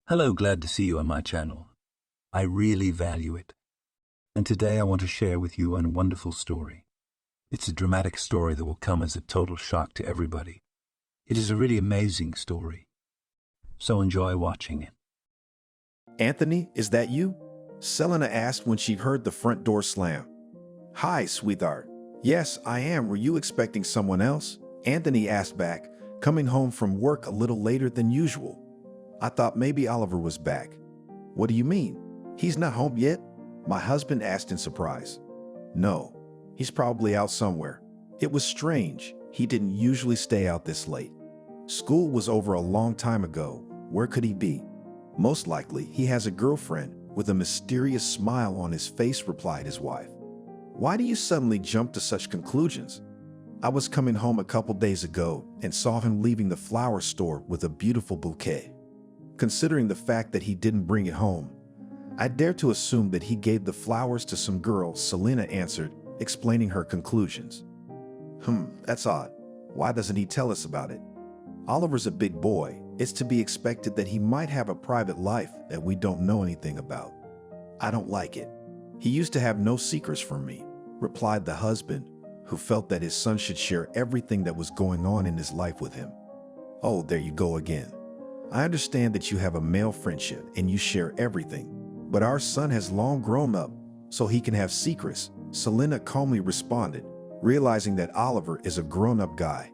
Hello, glad to see you on my channel. I really value it. And today I want to share with you a wonderful story. It's a dramatic story that will come as a total shock to everybody. It is a really amazing story. So enjoy watching it. Anthony, is that you? Selena asked when she heard the front door slam. Hi, sweetheart. Yes, I am. Were you expecting someone else? Anthony asked back, coming home from work a little later than usual. I thought maybe Oliver was back. What do you mean? He's not home yet? My husband asked in surprise. No, he's probably out somewhere. It was strange. He didn't usually stay out this late. School was over a long time ago. Where could he be? Most likely, he has a girlfriend. With a mysterious smile on his face, replied his wife. Why do you suddenly jump to such conclusions? I was coming home a couple days ago and saw him leaving the flower store with a beautiful bouquet. Considering the fact that he didn't bring it home, I dare to assume that he gave the flowers to some girl, Selena answered, explaining her conclusions. That's odd. Why doesn't he tell us about it? Oliver's a big boy. It's to be expected that he might have a private life that we don't know anything about. I don't like it. He used to have no secrets from me, replied the husband, who felt that his son should share everything that was going on in his life with him. Oh, there you go again. I understand that you have a male friendship and you share everything, but our son has long grown up, so he can have secrets, Selena calmly responded, realizing that Oliver is a grown-up guy.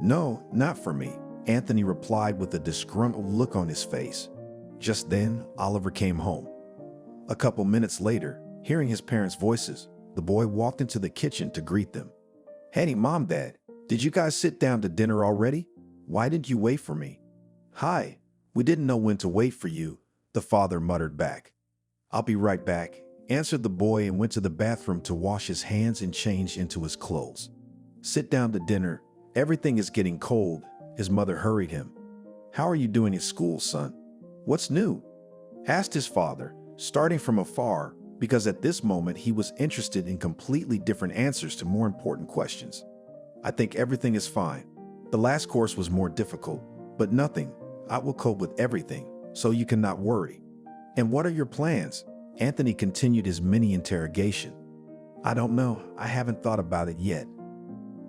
No, not for me, Anthony replied with a disgruntled look on his face. Just then, Oliver came home. A couple minutes later, hearing his parents' voices, the boy walked into the kitchen to greet them. Hey, Mom, Dad, did you guys sit down to dinner already? Why didn't you wait for me? Hi, we didn't know when to wait for you, the father muttered back. I'll be right back, answered the boy and went to the bathroom to wash his hands and change into his clothes. Sit down to dinner. Everything is getting cold, his mother hurried him. How are you doing at school, son? What's new? Asked his father, starting from afar, because at this moment he was interested in completely different answers to more important questions. I think everything is fine. The last course was more difficult, but nothing. I will cope with everything, so you cannot worry. And what are your plans? Anthony continued his mini interrogation. I don't know. I haven't thought about it yet.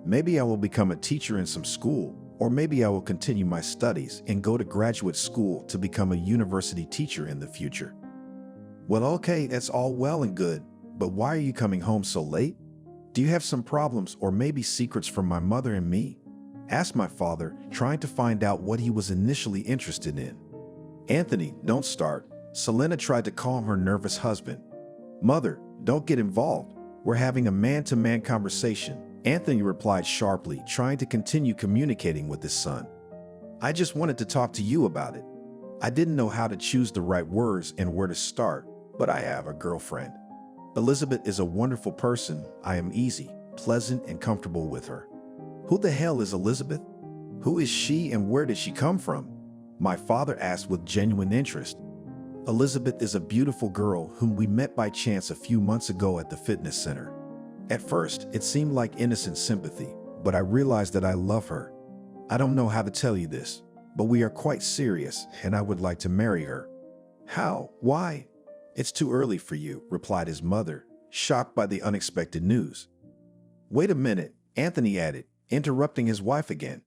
Maybe I will become a teacher in some school, or maybe I will continue my studies and go to graduate school to become a university teacher in the future. Well, okay, that's all well and good, but why are you coming home so late? Do you have some problems or maybe secrets from my mother and me? Asked my father, trying to find out what he was initially interested in. Anthony, don't start. Selena tried to calm her nervous husband. Mother, don't get involved. We're having a man-to-man conversation, Anthony replied sharply, trying to continue communicating with his son. I just wanted to talk to you about it. I didn't know how to choose the right words and where to start, but I have a girlfriend. Elizabeth is a wonderful person. I am easy, pleasant, and comfortable with her. Who the hell is Elizabeth? Who is she and where did she come from? My father asked with genuine interest. Elizabeth is a beautiful girl whom we met by chance a few months ago at the fitness center. At first, it seemed like innocent sympathy, but I realized that I love her. I don't know how to tell you this, but we are quite serious and I would like to marry her. How? Why? It's too early for you, replied his mother, shocked by the unexpected news. Wait a minute, Anthony added, interrupting his wife again.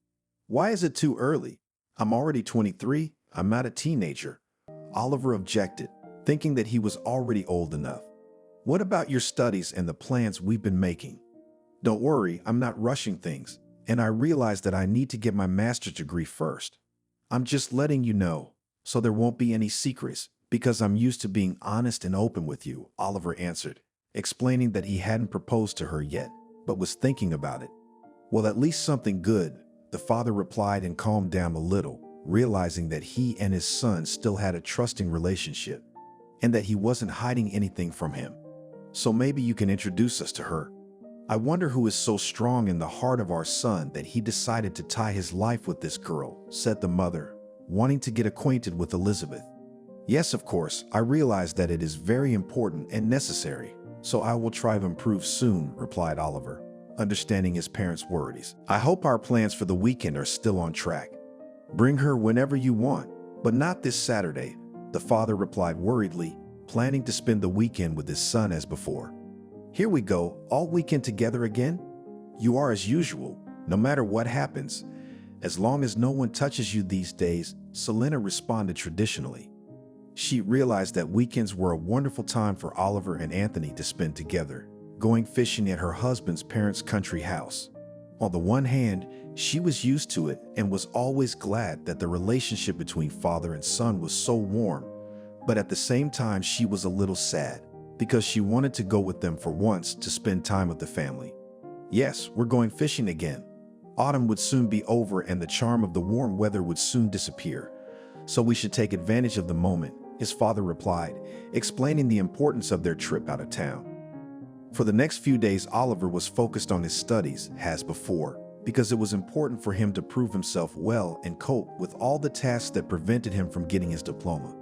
Why is it too early? I'm already 23. I'm not a teenager. Oliver objected, thinking that he was already old enough. What about your studies and the plans we've been making? Don't worry, I'm not rushing things, and I realize that I need to get my master's degree first. I'm just letting you know, so there won't be any secrets, because I'm used to being honest and open with you, Oliver answered, explaining that he hadn't proposed to her yet, but was thinking about it. Well, at least something good, the father replied and calmed down a little, realizing that he and his son still had a trusting relationship, and that he wasn't hiding anything from him. So maybe you can introduce us to her. I wonder who is so strong in the heart of our son that he decided to tie his life with this girl, said the mother, wanting to get acquainted with Elizabeth. Yes, of course, I realize that it is very important and necessary, so I will try to improve soon, replied Oliver, understanding his parents' worries. I hope our plans for the weekend are still on track. Bring her whenever you want, but not this Saturday, the father replied worriedly, planning to spend the weekend with his son as before. Here we go, all weekend together again? You are as usual, no matter what happens. As long as no one touches you these days, Selena responded traditionally. She realized that weekends were a wonderful time for Oliver and Anthony to spend together, going fishing at her husband's parents' country house. On the one hand, she was used to it and was always glad that the relationship between father and son was so warm, but at the same time she was a little sad because she wanted to go with them for once to spend time with the family. Yes, we're going fishing again. Autumn would soon be over and the charm of the warm weather would soon disappear, so we should take advantage of the moment, his father replied, explaining the importance of their trip out of town. For the next few days, Oliver was focused on his studies, as before, because it was important for him to prove himself well and cope with all the tasks that prevented him from getting his diploma.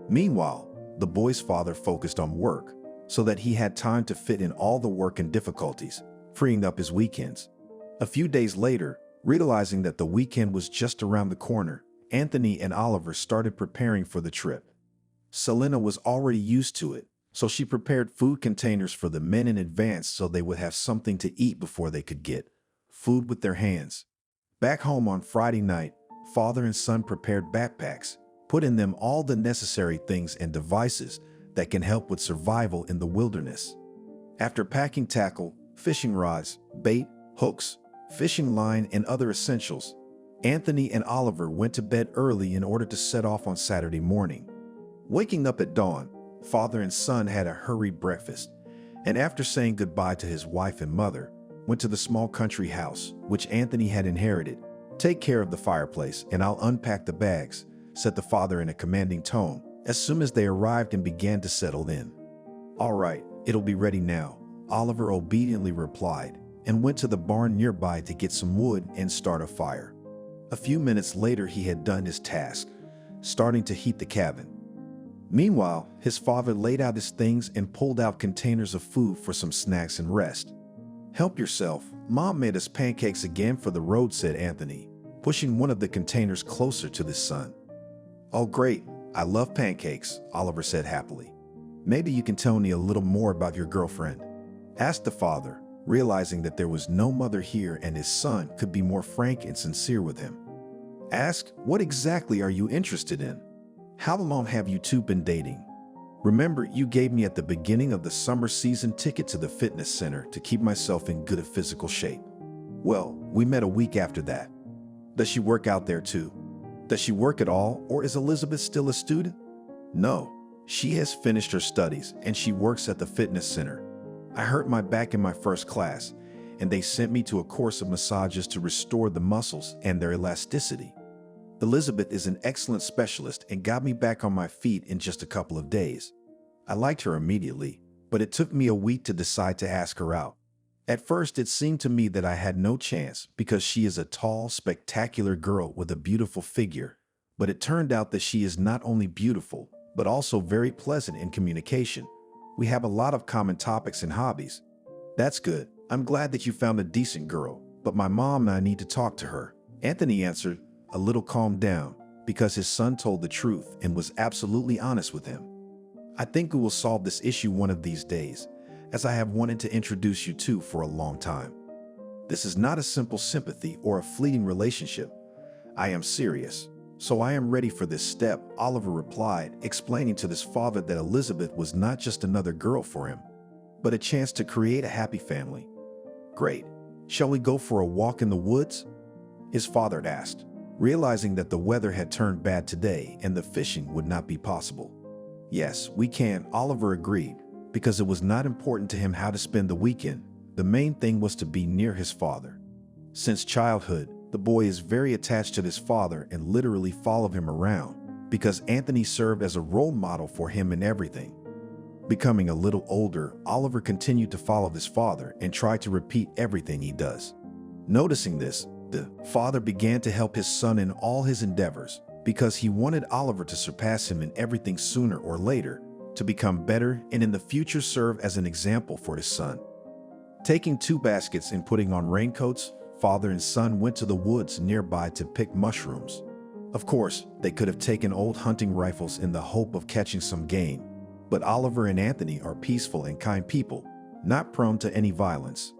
Meanwhile, the boy's father focused on work, so that he had time to fit in all the work and difficulties, freeing up his weekends. A few days later, realizing that the weekend was just around the corner, Anthony and Oliver started preparing for the trip. Selena was already used to it, so she prepared food containers for the men in advance so they would have something to eat before they could get food with their hands. Back home on Friday night, father and son prepared backpacks, put in them all the necessary things and devices that can help with survival in the wilderness. After packing tackle, fishing rods, bait, hooks, fishing line, and other essentials, Anthony and Oliver went to bed early in order to set off on Saturday morning. Waking up at dawn, father and son had a hurried breakfast, and after saying goodbye to his wife and mother, went to the small country house, which Anthony had inherited. "Take care of the fireplace, and I'll unpack the bags," said the father in a commanding tone, as soon as they arrived and began to settle in. "All right, it'll be ready now," Oliver obediently replied, and went to the barn nearby to get some wood and start a fire. A few minutes later, he had done his task, starting to heat the cabin. Meanwhile, his father laid out his things and pulled out containers of food for some snacks and rest. "Help yourself. Mom made us pancakes again for the road," said Anthony, pushing one of the containers closer to his son. "Oh, great. I love pancakes," Oliver said happily. "Maybe you can tell me a little more about your girlfriend?" asked the father, realizing that there was no mother here and his son could be more frank and sincere with him. "Ask, what exactly are you interested in? How long have you two been dating? Remember, you gave me at the beginning of the summer season ticket to the fitness center to keep myself in good physical shape. Well, we met a week after that. Does she work out there too? Does she work at all, or is Elizabeth still a student?" "No, she has finished her studies and she works at the fitness center. I hurt my back in my first class, and they sent me to a course of massages to restore the muscles and their elasticity. Elizabeth is an excellent specialist and got me back on my feet in just a couple of days. I liked her immediately, but it took me a week to decide to ask her out. At first, it seemed to me that I had no chance because she is a tall, spectacular girl with a beautiful figure, but it turned out that she is not only beautiful, but also very pleasant in communication. We have a lot of common topics and hobbies." "That's good. I'm glad that you found a decent girl, but my mom and I need to talk to her," Anthony answered, a little calmed down, because his son told the truth and was absolutely honest with him. "I think we will solve this issue one of these days, as I have wanted to introduce you to for a long time. This is not a simple sympathy or a fleeting relationship. I am serious, so I am ready for this step," Oliver replied, explaining to his father that Elizabeth was not just another girl for him, but a chance to create a happy family. "Great. Shall we go for a walk in the woods?" his father asked, realizing that the weather had turned bad today and the fishing would not be possible. "Yes, we can," Oliver agreed, because it was not important to him how to spend the weekend. The main thing was to be near his father. Since childhood, the boy is very attached to his father and literally followed him around, because Anthony served as a role model for him in everything. Becoming a little older, Oliver continued to follow his father and tried to repeat everything he does. Noticing this, the father began to help his son in all his endeavors, because he wanted Oliver to surpass him in everything sooner or later, to become better and in the future serve as an example for his son. Taking 2 baskets and putting on raincoats, father and son went to the woods nearby to pick mushrooms. Of course, they could have taken old hunting rifles in the hope of catching some game, but Oliver and Anthony are peaceful and kind people, not prone to any violence.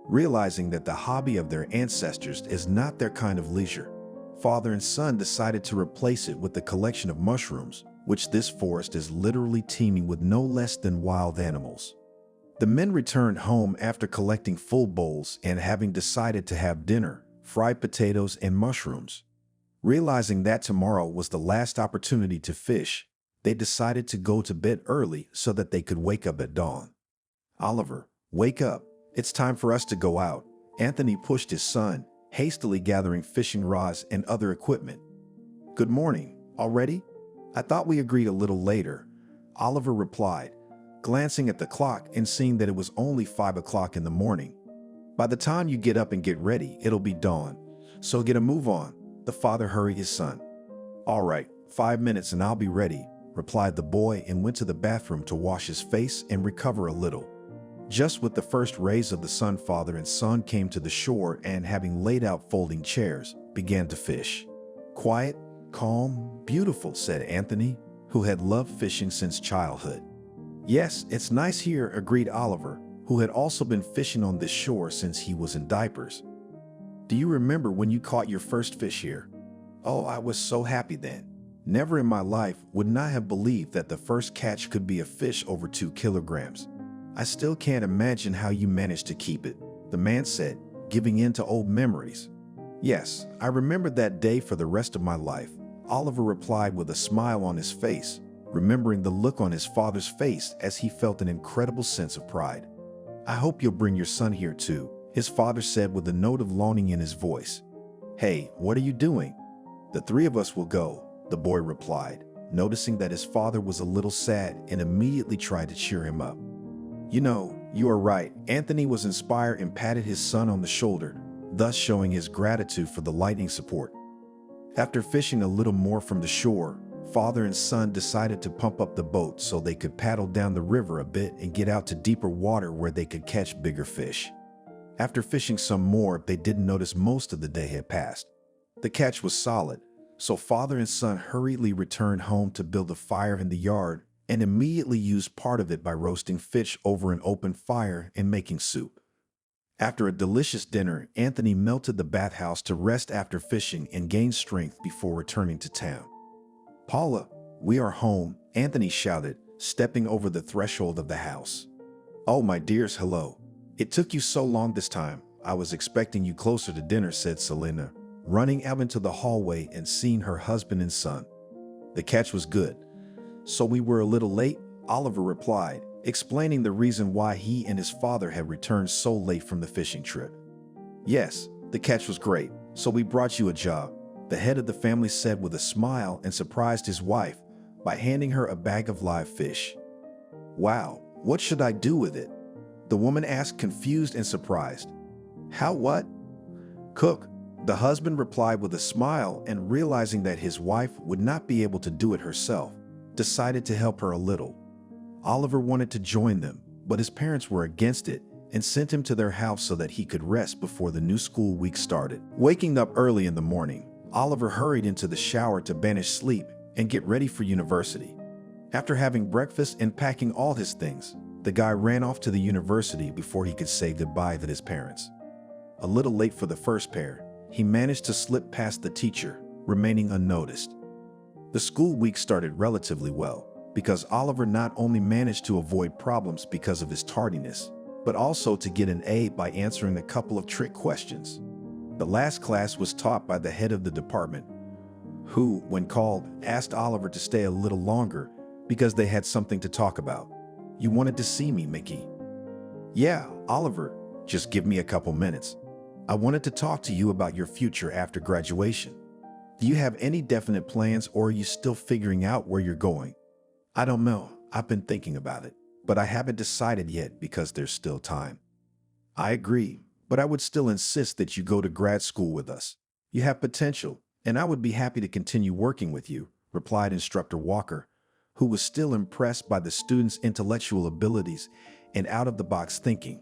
Realizing that the hobby of their ancestors is not their kind of leisure, father and son decided to replace it with a collection of mushrooms, which this forest is literally teeming with no less than wild animals. The men returned home after collecting full bowls and having decided to have dinner, fried potatoes and mushrooms. Realizing that tomorrow was the last opportunity to fish, they decided to go to bed early so that they could wake up at dawn. "Oliver, wake up. It's time for us to go out." Anthony pushed his son, hastily gathering fishing rods and other equipment. "Good morning. Already? I thought we agreed a little later," Oliver replied, glancing at the clock and seeing that it was only 5 o'clock in the morning. "By the time you get up and get ready, it'll be dawn. So get a move on," the father hurried his son. "All right, 5 minutes and I'll be ready," replied the boy and went to the bathroom to wash his face and recover a little. Just with the first rays of the sun, father and son came to the shore and, having laid out folding chairs, began to fish. "Quiet, calm, beautiful," said Anthony, who had loved fishing since childhood. "Yes, it's nice here," agreed Oliver, who had also been fishing on this shore since he was in diapers. "Do you remember when you caught your first fish here?" "Oh, I was so happy then. Never in my life would not have believed that the first catch could be a fish over 2 kilograms. I still can't imagine how you managed to keep it," the man said, giving in to old memories. "Yes, I remember that day for the rest of my life," Oliver replied with a smile on his face, remembering the look on his father's face as he felt an incredible sense of pride. "I hope you'll bring your son here too," his father said with a note of longing in his voice. "Hey, what are you doing?" "The 3 of us will go," the boy replied, noticing that his father was a little sad and immediately tried to cheer him up. "You know, you are right." Anthony was inspired and patted his son on the shoulder, thus showing his gratitude for the lightning support. After fishing a little more from the shore, father and son decided to pump up the boat so they could paddle down the river a bit and get out to deeper water where they could catch bigger fish. After fishing some more, they didn't notice most of the day had passed. The catch was solid, so father and son hurriedly returned home to build a fire in the yard and immediately used part of it by roasting fish over an open fire and making soup. After a delicious dinner, Anthony melted the bathhouse to rest after fishing and gain strength before returning to town. "Paula, we are home," Anthony shouted, stepping over the threshold of the house. "Oh, my dears, hello. It took you so long this time. I was expecting you closer to dinner," said Selena, running out into the hallway and seeing her husband and son. "The catch was good. So we were a little late," Oliver replied, explaining the reason why he and his father had returned so late from the fishing trip. "Yes, the catch was great, so we brought you a job," the head of the family said with a smile and surprised his wife by handing her a bag of live fish. "Wow, what should I do with it?" the woman asked, confused and surprised. "How what?" "Cook," the husband replied with a smile, and realizing that his wife would not be able to do it herself, decided to help her a little. Oliver wanted to join them, but his parents were against it and sent him to their house so that he could rest before the new school week started. Waking up early in the morning, Oliver hurried into the shower to banish sleep and get ready for university. After having breakfast and packing all his things, the guy ran off to the university before he could say goodbye to his parents. A little late for the first pair, he managed to slip past the teacher, remaining unnoticed. The school week started relatively well, because Oliver not only managed to avoid problems because of his tardiness, but also to get an A by answering a couple of trick questions. The last class was taught by the head of the department, who, when called, asked Oliver to stay a little longer because they had something to talk about. "You wanted to see me, Mickey?" "Yeah, Oliver, just give me a couple minutes. I wanted to talk to you about your future after graduation. Do you have any definite plans, or are you still figuring out where you're going?" "I don't know. I've been thinking about it, but I haven't decided yet because there's still time." "I agree, but I would still insist that you go to grad school with us. You have potential, and I would be happy to continue working with you," replied Instructor Walker, who was still impressed by the students' intellectual abilities and out-of-the-box thinking.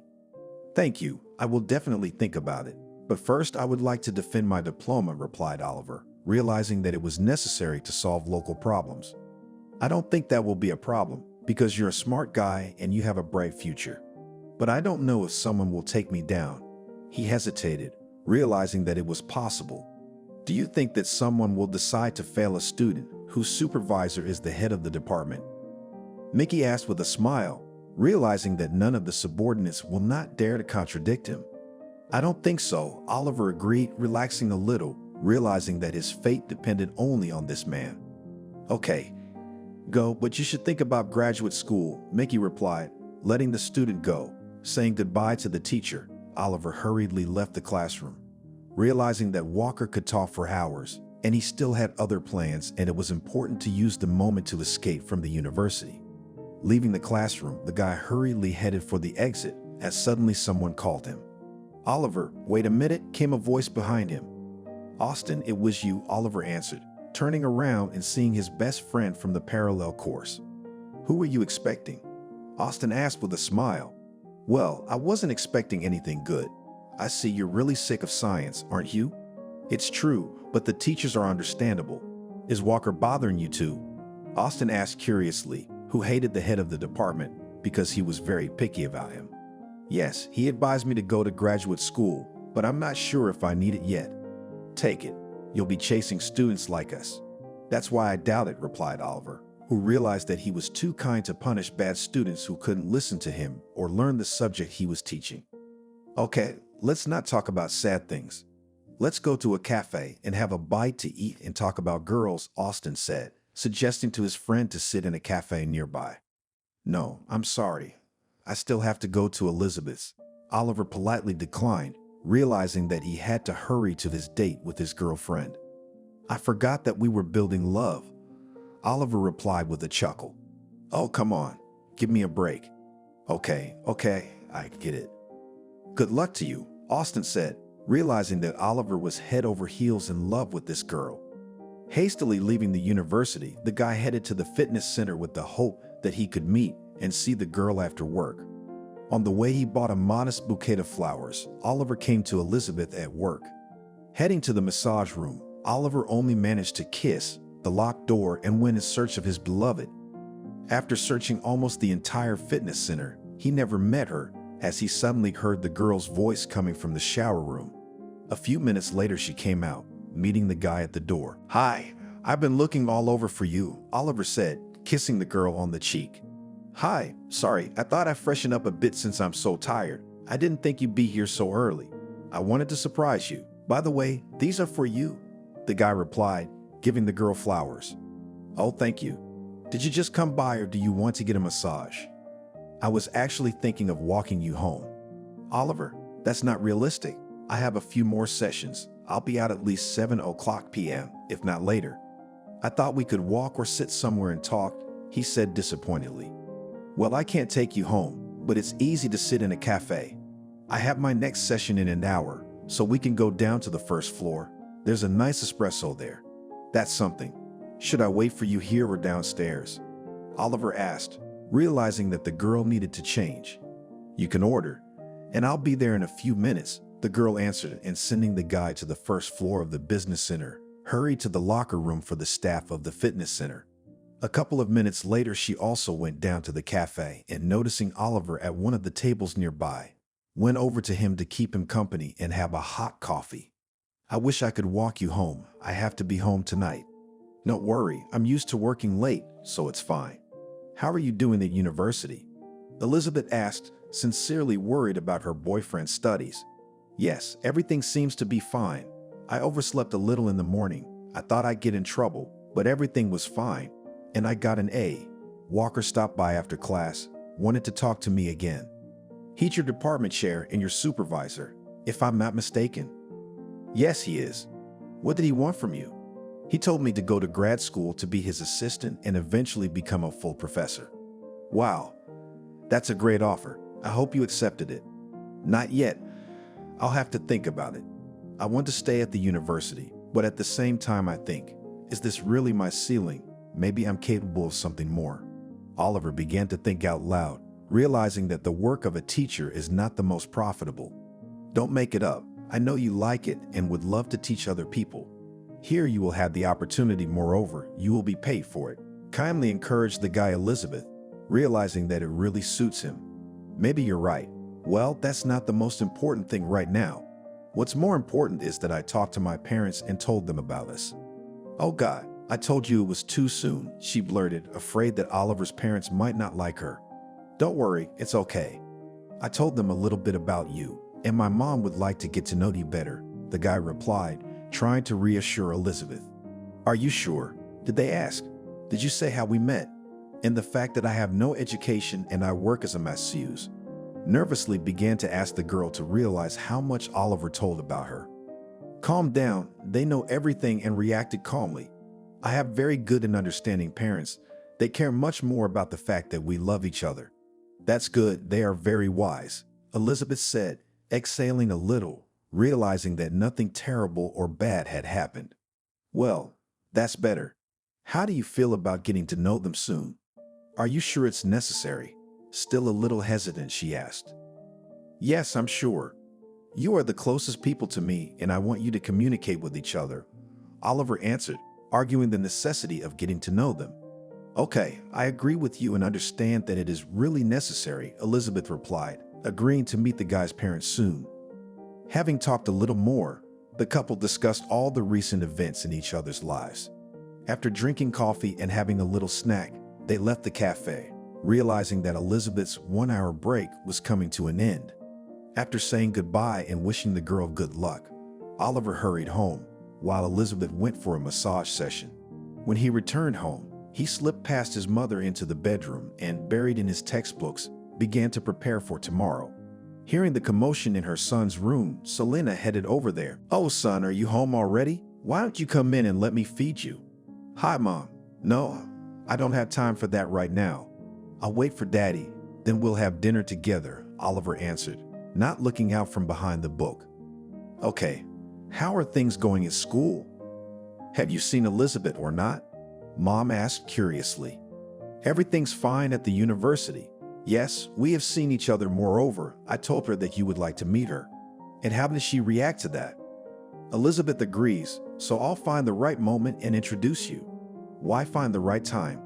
"Thank you. I will definitely think about it. But first, I would like to defend my diploma," replied Oliver, realizing that it was necessary to solve local problems. I don't think that will be a problem because you're a smart guy and you have a bright future. But I don't know if someone will take me down. He hesitated, realizing that it was possible. Do you think that someone will decide to fail a student whose supervisor is the head of the department? Mickey asked with a smile, realizing that none of the subordinates will not dare to contradict him. I don't think so, Oliver agreed, relaxing a little, realizing that his fate depended only on this man. Okay, go, but you should think about graduate school, Mickey replied, letting the student go. Saying goodbye to the teacher, Oliver hurriedly left the classroom, realizing that Walker could talk for hours, and he still had other plans, and it was important to use the moment to escape from the university. Leaving the classroom, the guy hurriedly headed for the exit as suddenly someone called him. Oliver, wait a minute, came a voice behind him. Austin, it was you, Oliver answered, turning around and seeing his best friend from the parallel course. Who were you expecting? Austin asked with a smile. Well, I wasn't expecting anything good. I see you're really sick of science, aren't you? It's true, but the teachers are understandable. Is Walker bothering you too? Austin asked curiously, who hated the head of the department because he was very picky about him. Yes, he advised me to go to graduate school, but I'm not sure if I need it yet. Take it. You'll be chasing students like us. That's why I doubt it, replied Oliver, who realized that he was too kind to punish bad students who couldn't listen to him or learn the subject he was teaching. Okay, let's not talk about sad things. Let's go to a cafe and have a bite to eat and talk about girls, Austin said, suggesting to his friend to sit in a cafe nearby. No, I'm sorry. I still have to go to Elizabeth's. Oliver politely declined, realizing that he had to hurry to his date with his girlfriend. I forgot that we were building love, Oliver replied with a chuckle. Oh, come on. Give me a break. Okay, I get it. Good luck to you, Austin said, realizing that Oliver was head over heels in love with this girl. Hastily leaving the university, the guy headed to the fitness center with the hope that he could meet and see the girl after work. On the way, he bought a modest bouquet of flowers. Oliver came to Elizabeth at work. Heading to the massage room, Oliver only managed to kiss the locked door and went in search of his beloved. After searching almost the entire fitness center, he never met her, as he suddenly heard the girl's voice coming from the shower room. A few minutes later, she came out, meeting the guy at the door. Hi, I've been looking all over for you, Oliver said, kissing the girl on the cheek. Hi, sorry, I thought I'd freshen up a bit since I'm so tired. I didn't think you'd be here so early. I wanted to surprise you. By the way, these are for you, the guy replied, giving the girl flowers. Oh, thank you. Did you just come by or do you want to get a massage? I was actually thinking of walking you home. Oliver, that's not realistic. I have a few more sessions. I'll be out at least 7:00 p.m., if not later. I thought we could walk or sit somewhere and talk, he said disappointedly. Well, I can't take you home, but it's easy to sit in a cafe. I have my next session in an hour, so we can go down to the first floor. There's a nice espresso there. That's something. Should I wait for you here or downstairs? Oliver asked, realizing that the girl needed to change. You can order, and I'll be there in a few minutes, the girl answered, and sending the guy to the first floor of the business center, hurried to the locker room for the staff of the fitness center. A couple of minutes later, she also went down to the cafe and, noticing Oliver at one of the tables nearby, went over to him to keep him company and have a hot coffee. I wish I could walk you home. I have to be home tonight. Don't worry, I'm used to working late, so it's fine. How are you doing at university? Elizabeth asked, sincerely worried about her boyfriend's studies. Yes, everything seems to be fine. I overslept a little in the morning. I thought I'd get in trouble, but everything was fine, and I got an A. Walker stopped by after class, wanted to talk to me again. He's your department chair and your supervisor, if I'm not mistaken. Yes, he is. What did he want from you? He told me to go to grad school to be his assistant and eventually become a full professor. Wow, that's a great offer. I hope you accepted it. Not yet. I'll have to think about it. I want to stay at the university, but at the same time I think, is this really my ceiling? Maybe I'm capable of something more. Oliver began to think out loud, realizing that the work of a teacher is not the most profitable. Don't make it up. I know you like it and would love to teach other people. Here you will have the opportunity, moreover, you will be paid for it. Kindly encourage the guy Elizabeth, realizing that it really suits him. Maybe you're right. Well, that's not the most important thing right now. What's more important is that I talked to my parents and told them about us. Oh God, I told you it was too soon, she blurted, afraid that Oliver's parents might not like her. Don't worry, it's okay. I told them a little bit about you, and my mom would like to get to know you better, the guy replied, trying to reassure Elizabeth. Are you sure? Did they ask? Did you say how we met? And the fact that I have no education and I work as a masseuse. Nervously began to ask the girl to realize how much Oliver told about her. Calm down, they know everything, and reacted calmly. I have very good and understanding parents. They care much more about the fact that we love each other. That's good, they are very wise, Elizabeth said, exhaling a little, realizing that nothing terrible or bad had happened. Well, that's better. How do you feel about getting to know them soon? Are you sure it's necessary? Still a little hesitant, she asked. Yes, I'm sure. You are the closest people to me, and I want you to communicate with each other, Oliver answered, arguing the necessity of getting to know them. Okay, I agree with you and understand that it is really necessary, Elizabeth replied, agreeing to meet the guy's parents soon. Having talked a little more, the couple discussed all the recent events in each other's lives. After drinking coffee and having a little snack, they left the cafe, realizing that Elizabeth's 1-hour break was coming to an end. After saying goodbye and wishing the girl good luck, Oliver hurried home, while Elizabeth went for a massage session. When he returned home, he slipped past his mother into the bedroom and, buried in his textbooks, began to prepare for tomorrow. Hearing the commotion in her son's room, Selena headed over there. Oh, son, are you home already? Why don't you come in and let me feed you? Hi, Mom. No, I don't have time for that right now. I'll wait for Daddy, then we'll have dinner together, Oliver answered, not looking out from behind the book. Okay, how are things going at school? Have you seen Elizabeth or not? Mom asked curiously. Everything's fine at the university. Yes, we have seen each other. Moreover, I told her that you would like to meet her. And how does she react to that? Elizabeth agrees, so I'll find the right moment and introduce you. Why find the right time?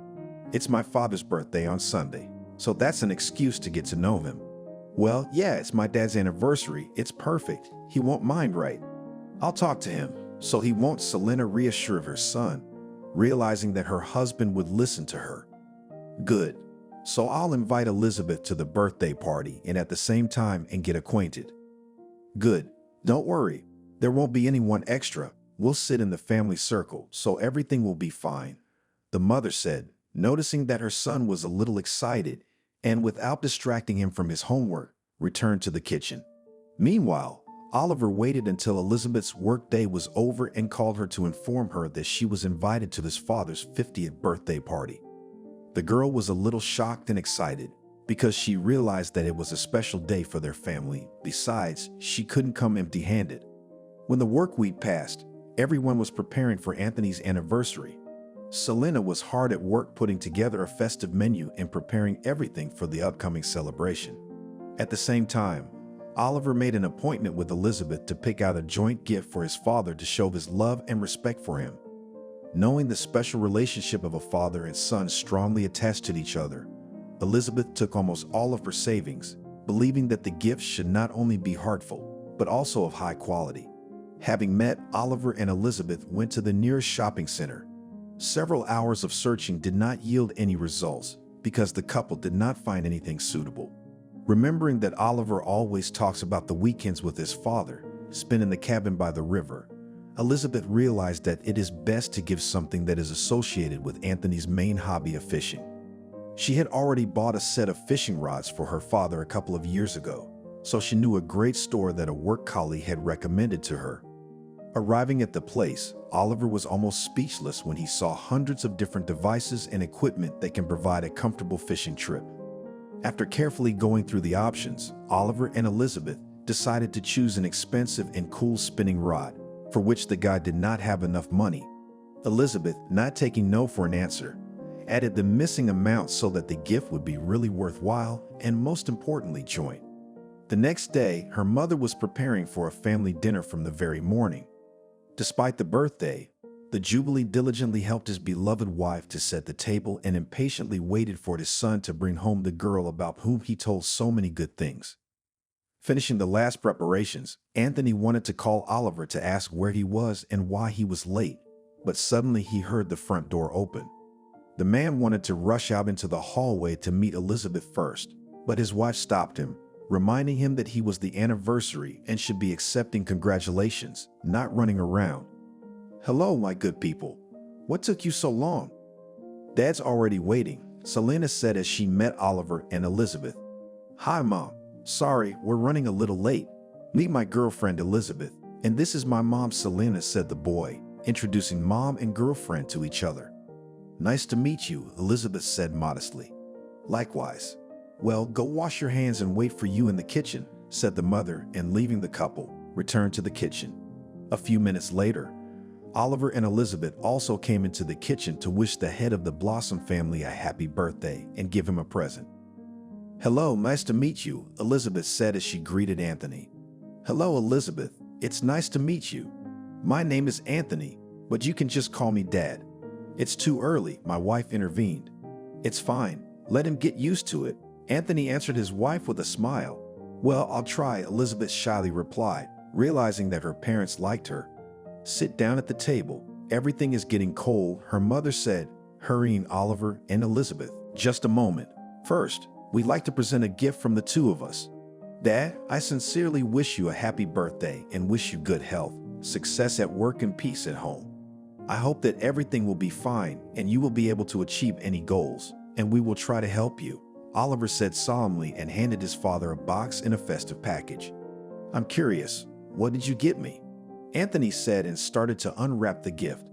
It's my father's birthday on Sunday, so that's an excuse to get to know him. Well, yeah, it's my dad's anniversary. It's perfect. He won't mind, right? I'll talk to him, so he won't. Selena reassured her son, realizing that her husband would listen to her. Good. So I'll invite Elizabeth to the birthday party and at the same time and get acquainted. Good. Don't worry. There won't be anyone extra. We'll sit in the family circle, so everything will be fine, the mother said, noticing that her son was a little excited and, without distracting him from his homework, returned to the kitchen. Meanwhile, Oliver waited until Elizabeth's workday was over and called her to inform her that she was invited to his father's 50th birthday party. The girl was a little shocked and excited because she realized that it was a special day for their family. Besides, she couldn't come empty-handed. When the work week passed, everyone was preparing for Anthony's anniversary. Selena was hard at work putting together a festive menu and preparing everything for the upcoming celebration. At the same time, Oliver made an appointment with Elizabeth to pick out a joint gift for his father to show his love and respect for him. Knowing the special relationship of a father and son strongly attached to each other, Elizabeth took almost all of her savings, believing that the gifts should not only be heartful, but also of high quality. Having met, Oliver and Elizabeth went to the nearest shopping center. Several hours of searching did not yield any results because the couple did not find anything suitable. Remembering that Oliver always talks about the weekends with his father, spent in the cabin by the river, Elizabeth realized that it is best to give something that is associated with Anthony's main hobby of fishing. She had already bought a set of fishing rods for her father a couple of years ago, so she knew a great store that a work colleague had recommended to her. Arriving at the place, Oliver was almost speechless when he saw hundreds of different devices and equipment that can provide a comfortable fishing trip. After carefully going through the options, Oliver and Elizabeth decided to choose an expensive and cool spinning rod, for which the guy did not have enough money. Elizabeth, not taking no for an answer, added the missing amount so that the gift would be really worthwhile and, most importantly, joint. The next day, her mother was preparing for a family dinner from the very morning. Despite the birthday, The Jubilee diligently helped his beloved wife to set the table and impatiently waited for his son to bring home the girl about whom he told so many good things. Finishing the last preparations, Anthony wanted to call Oliver to ask where he was and why he was late, but suddenly he heard the front door open. The man wanted to rush out into the hallway to meet Elizabeth first, but his wife stopped him, reminding him that he was the anniversary and should be accepting congratulations, not running around. "Hello, my good people. What took you so long?" "Dad's already waiting," Selena said as she met Oliver and Elizabeth. "Hi, Mom. Sorry, we're running a little late. Meet my girlfriend, Elizabeth. And this is my mom, Selena," said the boy, introducing mom and girlfriend to each other. "Nice to meet you," Elizabeth said modestly. "Likewise." "Well, go wash your hands and wait for you in the kitchen," said the mother, and leaving the couple, returned to the kitchen. A few minutes later, Oliver and Elizabeth also came into the kitchen to wish the head of the Blossom family a happy birthday and give him a present. "Hello, nice to meet you," Elizabeth said as she greeted Anthony. "Hello, Elizabeth. It's nice to meet you. My name is Anthony, but you can just call me Dad." "It's too early," my wife intervened. "It's fine. Let him get used to it," Anthony answered his wife with a smile. "Well, I'll try," Elizabeth shyly replied, realizing that her parents liked her. "Sit down at the table. Everything is getting cold," her mother said, hurrying Oliver and Elizabeth. "Just a moment. First, we'd like to present a gift from the two of us. Dad, I sincerely wish you a happy birthday and wish you good health, success at work, and peace at home. I hope that everything will be fine and you will be able to achieve any goals, and we will try to help you," Oliver said solemnly and handed his father a box and a festive package. "I'm curious, what did you get me?" Anthony said and started to unwrap the gift.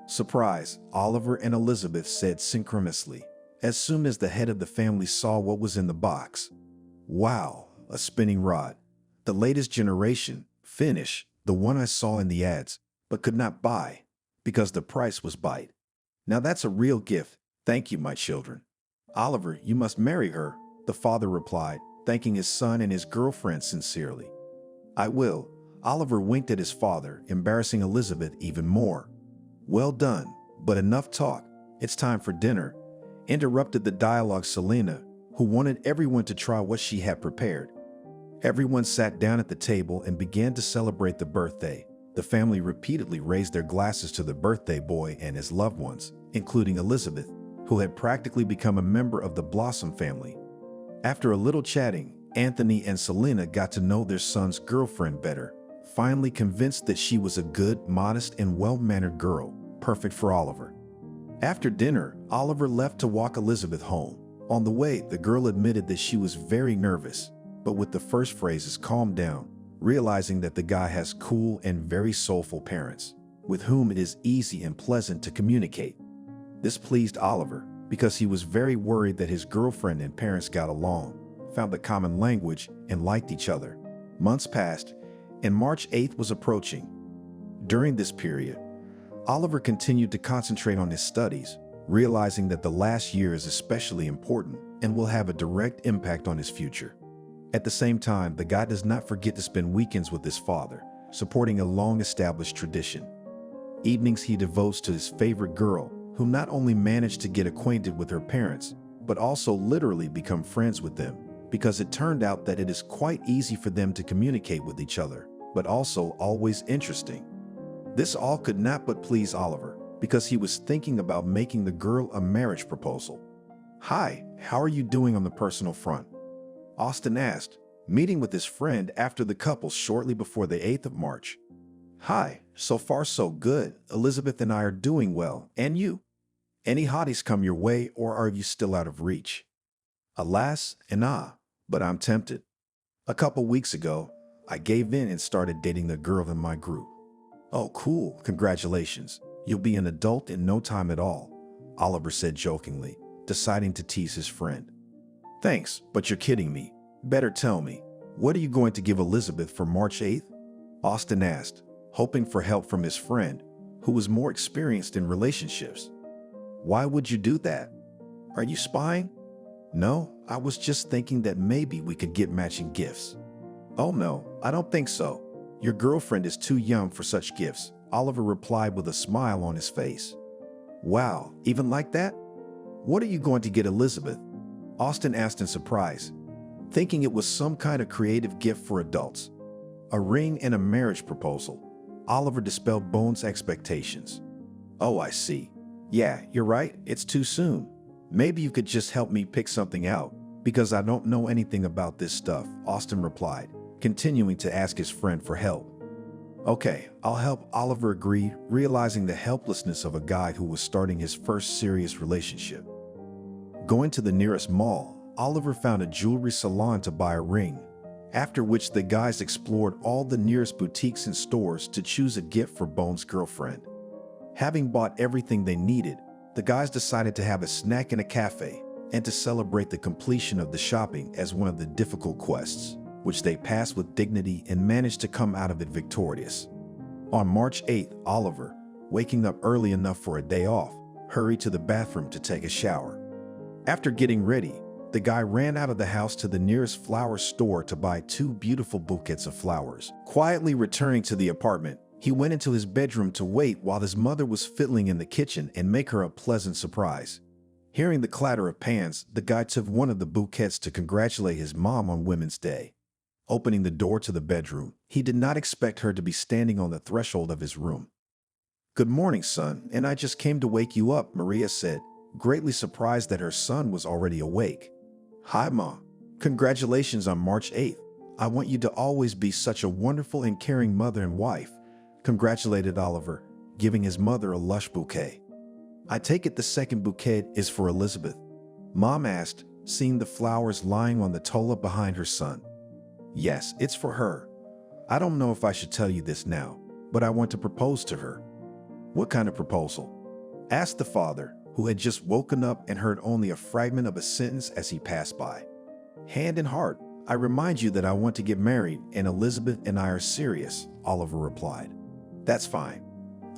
"Surprise," Oliver and Elizabeth said synchronously, as soon as the head of the family saw what was in the box. "Wow, a spinning rod. The latest generation, Finnish, the one I saw in the ads, but could not buy, because the price was bite. Now that's a real gift. Thank you, my children." "Oliver, you must marry her," the father replied, thanking his son and his girlfriend sincerely. "I will." Oliver winked at his father, embarrassing Elizabeth even more. "Well done, but enough talk. It's time for dinner," interrupted the dialogue Selena, who wanted everyone to try what she had prepared. Everyone sat down at the table and began to celebrate the birthday. The family repeatedly raised their glasses to the birthday boy and his loved ones, including Elizabeth, who had practically become a member of the Blossom family. After a little chatting, Anthony and Selena got to know their son's girlfriend better, finally convinced that she was a good, modest, and well-mannered girl, perfect for Oliver. After dinner, Oliver left to walk Elizabeth home. On the way, the girl admitted that she was very nervous, but with the first phrases calmed down, realizing that the guy has cool and very soulful parents, with whom it is easy and pleasant to communicate. This pleased Oliver, because he was very worried that his girlfriend and parents got along, found the common language, and liked each other. Months passed, and March 8th was approaching. During this period, Oliver continued to concentrate on his studies, realizing that the last year is especially important and will have a direct impact on his future. At the same time, the guy does not forget to spend weekends with his father, supporting a long-established tradition. Evenings he devotes to his favorite girl, who not only managed to get acquainted with her parents, but also literally become friends with them, because it turned out that it is quite easy for them to communicate with each other, but also always interesting. This all could not but please Oliver, because he was thinking about making the girl a marriage proposal. "Hi, how are you doing on the personal front?" Austin asked, meeting with his friend after the couple shortly before the 8th of March. "Hi, so far so good. Elizabeth and I are doing well. And you? Any hotties come your way, or are you still out of reach?" "Alas and but I'm tempted. A couple weeks ago, I gave in and started dating the girl in my group." "Oh, cool. Congratulations. You'll be an adult in no time at all," Oliver said jokingly, deciding to tease his friend. "Thanks, but you're kidding me. Better tell me, what are you going to give Elizabeth for March 8th? Austin asked, hoping for help from his friend, who was more experienced in relationships. "Why would you do that? Are you spying?" "No, I was just thinking that maybe we could get matching gifts." "Oh no, I don't think so. Your girlfriend is too young for such gifts," Oliver replied with a smile on his face. Wow, even like that? What are you going to get Elizabeth? Austin asked in surprise, thinking it was some kind of creative gift for adults. A ring and a marriage proposal. Oliver dispelled Bones' expectations. Oh, I see. Yeah, you're right, it's too soon. Maybe you could just help me pick something out, because I don't know anything about this stuff, Austin replied, continuing to ask his friend for help. Okay, I'll help, Oliver agreed, realizing the helplessness of a guy who was starting his first serious relationship. Going to the nearest mall, Oliver found a jewelry salon to buy a ring, after which the guys explored all the nearest boutiques and stores to choose a gift for Bones' girlfriend. Having bought everything they needed, the guys decided to have a snack in a cafe and to celebrate the completion of the shopping as one of the difficult quests, which they passed with dignity and managed to come out of it victorious. On March 8th, Oliver, waking up early enough for a day off, hurried to the bathroom to take a shower. After getting ready, the guy ran out of the house to the nearest flower store to buy 2 beautiful bouquets of flowers. Quietly returning to the apartment, he went into his bedroom to wait while his mother was fiddling in the kitchen and make her a pleasant surprise. Hearing the clatter of pans, the guy took one of the bouquets to congratulate his mom on Women's Day. Opening the door to the bedroom, he did not expect her to be standing on the threshold of his room. "Good morning, son, and I just came to wake you up," Maria said, greatly surprised that her son was already awake. "Hi, Ma. Congratulations on March 8th. I want you to always be such a wonderful and caring mother and wife," congratulated Oliver, giving his mother a lush bouquet. "I take it the second bouquet is for Elizabeth?" Mom asked, seeing the flowers lying on the tola behind her son. "Yes, it's for her. I don't know if I should tell you this now, but I want to propose to her." "What kind of proposal?" asked the father, who had just woken up and heard only a fragment of a sentence as he passed by. "Hand in heart, I remind you that I want to get married and Elizabeth and I are serious," Oliver replied. "That's fine.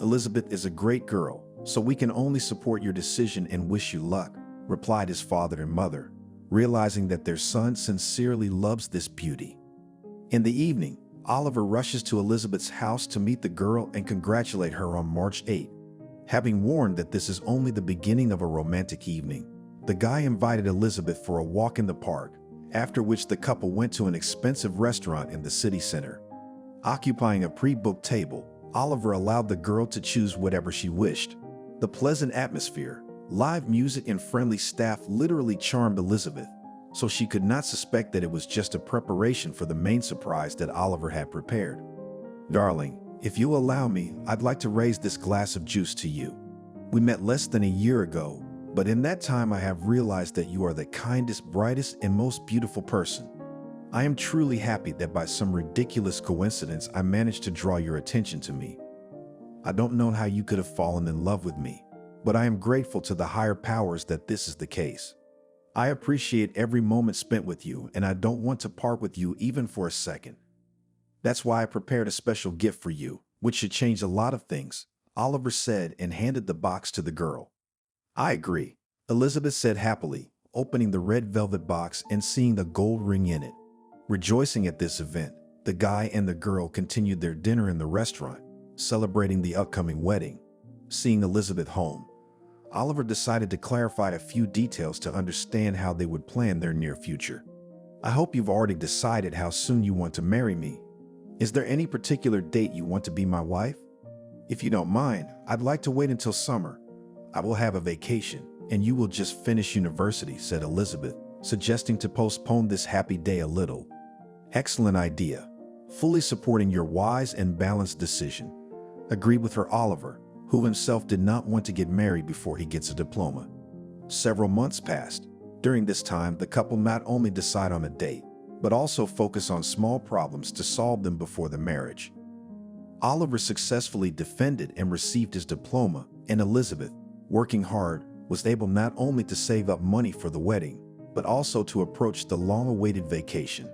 Elizabeth is a great girl, so we can only support your decision and wish you luck," replied his father and mother, realizing that their son sincerely loves this beauty. In the evening, Oliver rushes to Elizabeth's house to meet the girl and congratulate her on March 8th. Having warned that this is only the beginning of a romantic evening, the guy invited Elizabeth for a walk in the park, after which the couple went to an expensive restaurant in the city center. Occupying a pre-booked table, Oliver allowed the girl to choose whatever she wished. The pleasant atmosphere, live music, and friendly staff literally charmed Elizabeth, so she could not suspect that it was just a preparation for the main surprise that Oliver had prepared. "Darling, if you allow me, I'd like to raise this glass of juice to you. We met less than a year ago, but in that time I have realized that you are the kindest, brightest, and most beautiful person. I am truly happy that by some ridiculous coincidence I managed to draw your attention to me. I don't know how you could have fallen in love with me, but I am grateful to the higher powers that this is the case. I appreciate every moment spent with you, and I don't want to part with you even for a second. That's why I prepared a special gift for you, which should change a lot of things," Oliver said and handed the box to the girl. "I agree," Elizabeth said happily, opening the red velvet box and seeing the gold ring in it. Rejoicing at this event, the guy and the girl continued their dinner in the restaurant, celebrating the upcoming wedding. Seeing Elizabeth home, Oliver decided to clarify a few details to understand how they would plan their near future. "I hope you've already decided how soon you want to marry me. Is there any particular date you want to be my wife? If you don't mind, I'd like to wait until summer. I will have a vacation, and you will just finish university," said Elizabeth, suggesting to postpone this happy day a little. "Excellent idea. Fully supporting your wise and balanced decision," agreed with her Oliver, who himself did not want to get married before he gets a diploma. Several months passed. During this time, the couple not only decide on a date, but also focus on small problems to solve them before the marriage. Oliver successfully defended and received his diploma, and Elizabeth, working hard, was able not only to save up money for the wedding, but also to approach the long-awaited vacation.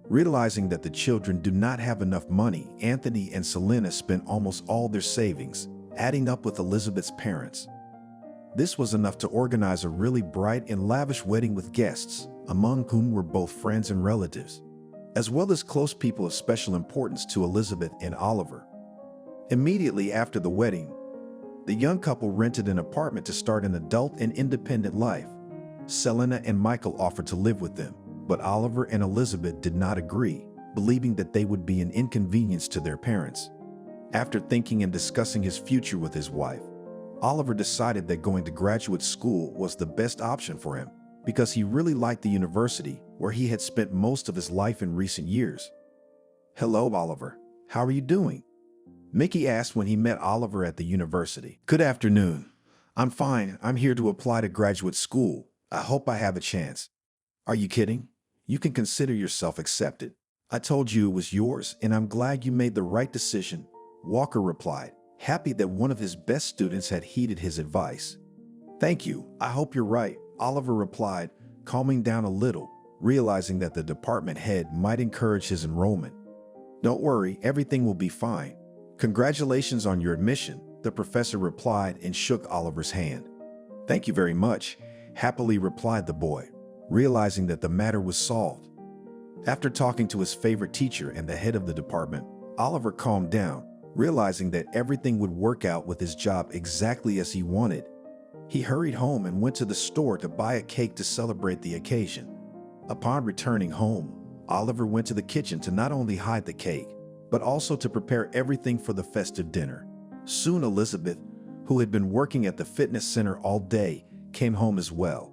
Realizing that the children do not have enough money, Anthony and Selena spent almost all their savings, adding up with Elizabeth's parents. This was enough to organize a really bright and lavish wedding with guests, among whom were both friends and relatives, as well as close people of special importance to Elizabeth and Oliver. Immediately after the wedding, the young couple rented an apartment to start an adult and independent life. Selena and Michael offered to live with them, but Oliver and Elizabeth did not agree, believing that they would be an inconvenience to their parents. After thinking and discussing his future with his wife, Oliver decided that going to graduate school was the best option for him because he really liked the university where he had spent most of his life in recent years. "Hello, Oliver. How are you doing?" Mickey asked when he met Oliver at the university. "Good afternoon. I'm fine. I'm here to apply to graduate school. I hope I have a chance." "Are you kidding? You can consider yourself accepted. I told you it was yours, and I'm glad you made the right decision," Walker replied, happy that one of his best students had heeded his advice. "Thank you. I hope you're right," Oliver replied, calming down a little, realizing that the department head might encourage his enrollment. "Don't worry, everything will be fine. Congratulations on your admission," the professor replied and shook Oliver's hand. "Thank you very much," happily replied the boy, realizing that the matter was solved. After talking to his favorite teacher and the head of the department, Oliver calmed down, realizing that everything would work out with his job exactly as he wanted. He hurried home and went to the store to buy a cake to celebrate the occasion. Upon returning home, Oliver went to the kitchen to not only hide the cake, but also to prepare everything for the festive dinner. Soon Elizabeth, who had been working at the fitness center all day, came home as well.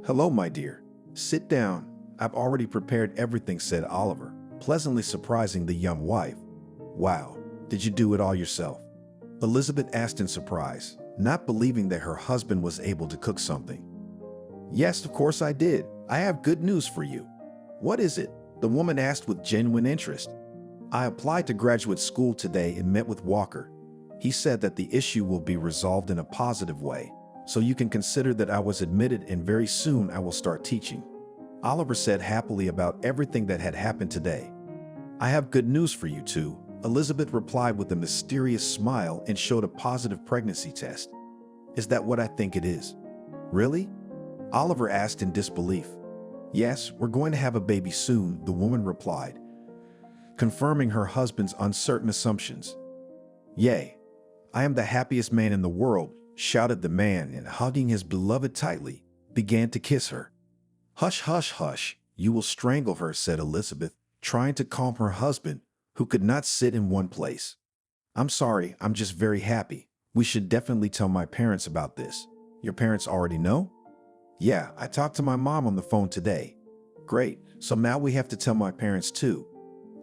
"Hello, my dear. Sit down. I've already prepared everything," said Oliver, pleasantly surprising the young wife. "Wow, did you do it all yourself?" Elizabeth asked in surprise, not believing that her husband was able to cook something. "Yes, of course I did. I have good news for you." "What is it?" the woman asked with genuine interest. "I applied to graduate school today and met with Walker. He said that the issue will be resolved in a positive way, so you can consider that I was admitted and very soon I will start teaching," Oliver said happily about everything that had happened today. "I have good news for you too," Elizabeth replied with a mysterious smile and showed a positive pregnancy test. "Is that what I think it is?" "Really?" Oliver asked in disbelief. "Yes, we're going to have a baby soon," the woman replied, confirming her husband's uncertain assumptions. "Yay, I am the happiest man in the world," shouted the man, and hugging his beloved tightly, began to kiss her. "Hush, hush, hush, you will strangle her," said Elizabeth, trying to calm her husband, who could not sit in one place. "I'm sorry, I'm just very happy. We should definitely tell my parents about this." "Your parents already know?" "Yeah, I talked to my mom on the phone today." "Great, so now we have to tell my parents too."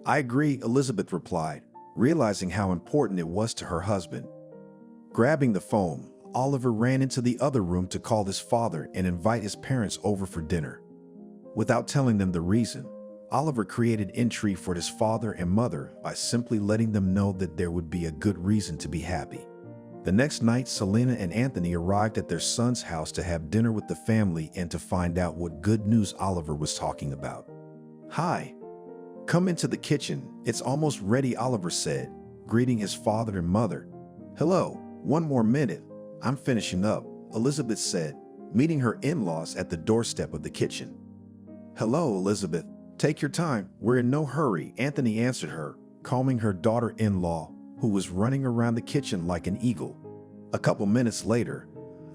"I agree," Elizabeth replied, realizing how important it was to her husband. Grabbing the phone, Oliver ran into the other room to call his father and invite his parents over for dinner. Without telling them the reason, Oliver created intrigue for his father and mother by simply letting them know that there would be a good reason to be happy. The next night, Selena and Anthony arrived at their son's house to have dinner with the family and to find out what good news Oliver was talking about. "Hi. Come into the kitchen. It's almost ready," Oliver said, greeting his father and mother. "Hello. One more minute. I'm finishing up," Elizabeth said, meeting her in-laws at the doorstep of the kitchen. "Hello, Elizabeth. Take your time. We're in no hurry," Anthony answered her, calming her daughter-in-law, who was running around the kitchen like an eagle. A couple minutes later,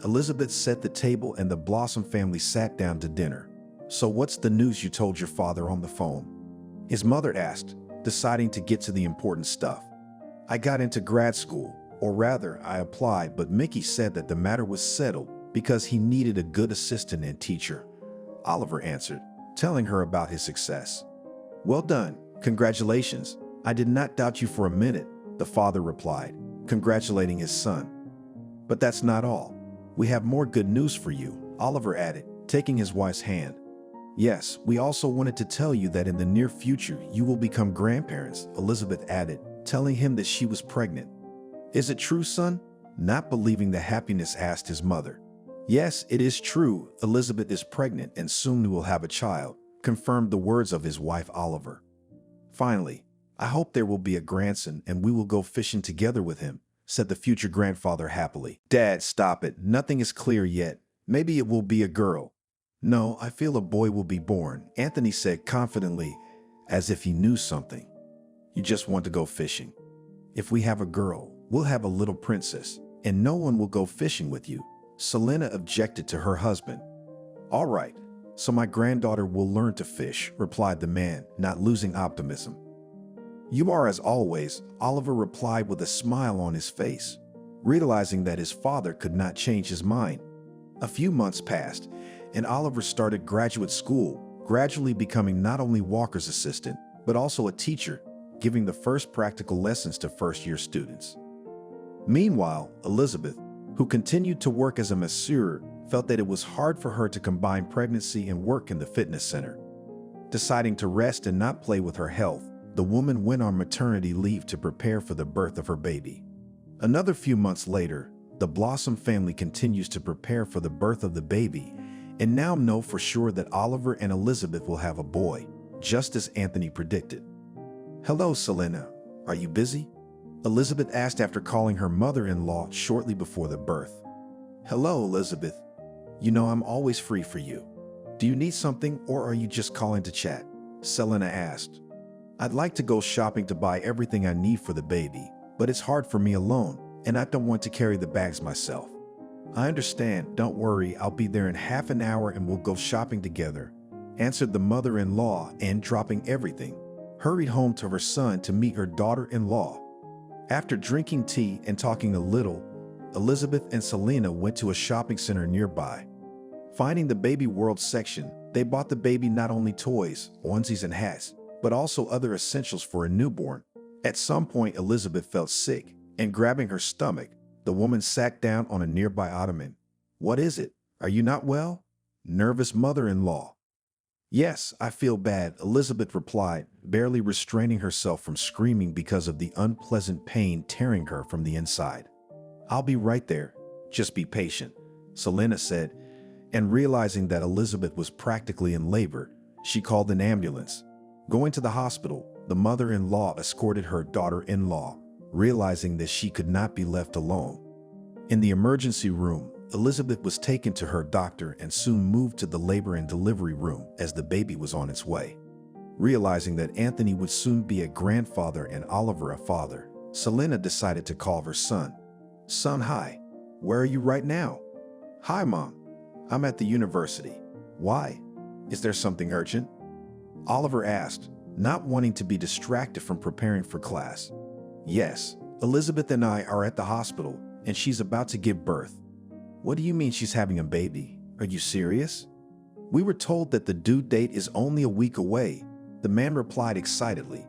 Elizabeth set the table and the Blossom family sat down to dinner. "So what's the news you told your father on the phone?" his mother asked, deciding to get to the important stuff. "I got into grad school, or rather, I applied, but Mickey said that the matter was settled because he needed a good assistant and teacher," Oliver answered, telling her about his success. "Well done. Congratulations. I did not doubt you for a minute," the father replied, congratulating his son. "But that's not all. We have more good news for you," Oliver added, taking his wife's hand. "Yes, we also wanted to tell you that in the near future you will become grandparents," Elizabeth added, telling him that she was pregnant. "Is it true, son?" Not believing the happiness, asked his mother. "Yes, it is true. Elizabeth is pregnant and soon will have a child," confirmed the words of his wife Oliver. "Finally, I hope there will be a grandson and we will go fishing together with him," said the future grandfather happily. "Dad, stop it. Nothing is clear yet. Maybe it will be a girl." "No, I feel a boy will be born," Anthony said confidently, as if he knew something. "You just want to go fishing. If we have a girl, We'll have a little princess, and no one will go fishing with you. Selena objected to her husband. All right, so my granddaughter will learn to fish, replied the man, not losing optimism. You are as always, Oliver replied with a smile on his face, realizing that his father could not change his mind. A few months passed, and Oliver started graduate school, gradually becoming not only Walker's assistant, but also a teacher, giving the first practical lessons to first-year students. Meanwhile, Elizabeth, who continued to work as a masseur, felt that it was hard for her to combine pregnancy and work in the fitness center. Deciding to rest and not play with her health, the woman went on maternity leave to prepare for the birth of her baby. Another few months later, the Blossom family continues to prepare for the birth of the baby, and now know for sure that Oliver and Elizabeth will have a boy, just as Anthony predicted. Hello, Selena. Are you busy? Elizabeth asked after calling her mother-in-law shortly before the birth. Hello, Elizabeth. You know I'm always free for you. Do you need something, or are you just calling to chat? Selena asked. I'd like to go shopping to buy everything I need for the baby, but it's hard for me alone, and I don't want to carry the bags myself. I understand, don't worry, I'll be there in half an hour and we'll go shopping together, answered the mother-in-law, and dropping everything, hurried home to her son to meet her daughter-in-law. After drinking tea and talking a little, Elizabeth and Selena went to a shopping center nearby. Finding the baby world section, they bought the baby not only toys, onesies and hats, but also other essentials for a newborn. At some point, Elizabeth felt sick, and grabbing her stomach, the woman sat down on a nearby ottoman. What is it? Are you not well? Nervous mother-in-law. Yes, I feel bad, Elizabeth replied, barely restraining herself from screaming because of the unpleasant pain tearing her from the inside. I'll be right there. Just be patient, Selena said, and realizing that Elizabeth was practically in labor, she called an ambulance. Going to the hospital, the mother-in-law escorted her daughter-in-law, realizing that she could not be left alone. In the emergency room, Elizabeth was taken to her doctor and soon moved to the labor and delivery room as the baby was on its way. Realizing that Anthony would soon be a grandfather and Oliver a father, Selena decided to call her son. Son, hi. Where are you right now? Hi, Mom. I'm at the university. Why? Is there something urgent? Oliver asked, not wanting to be distracted from preparing for class. Yes, Elizabeth and I are at the hospital, and she's about to give birth. What do you mean she's having a baby? Are you serious? We were told that the due date is only a week away, the man replied excitedly.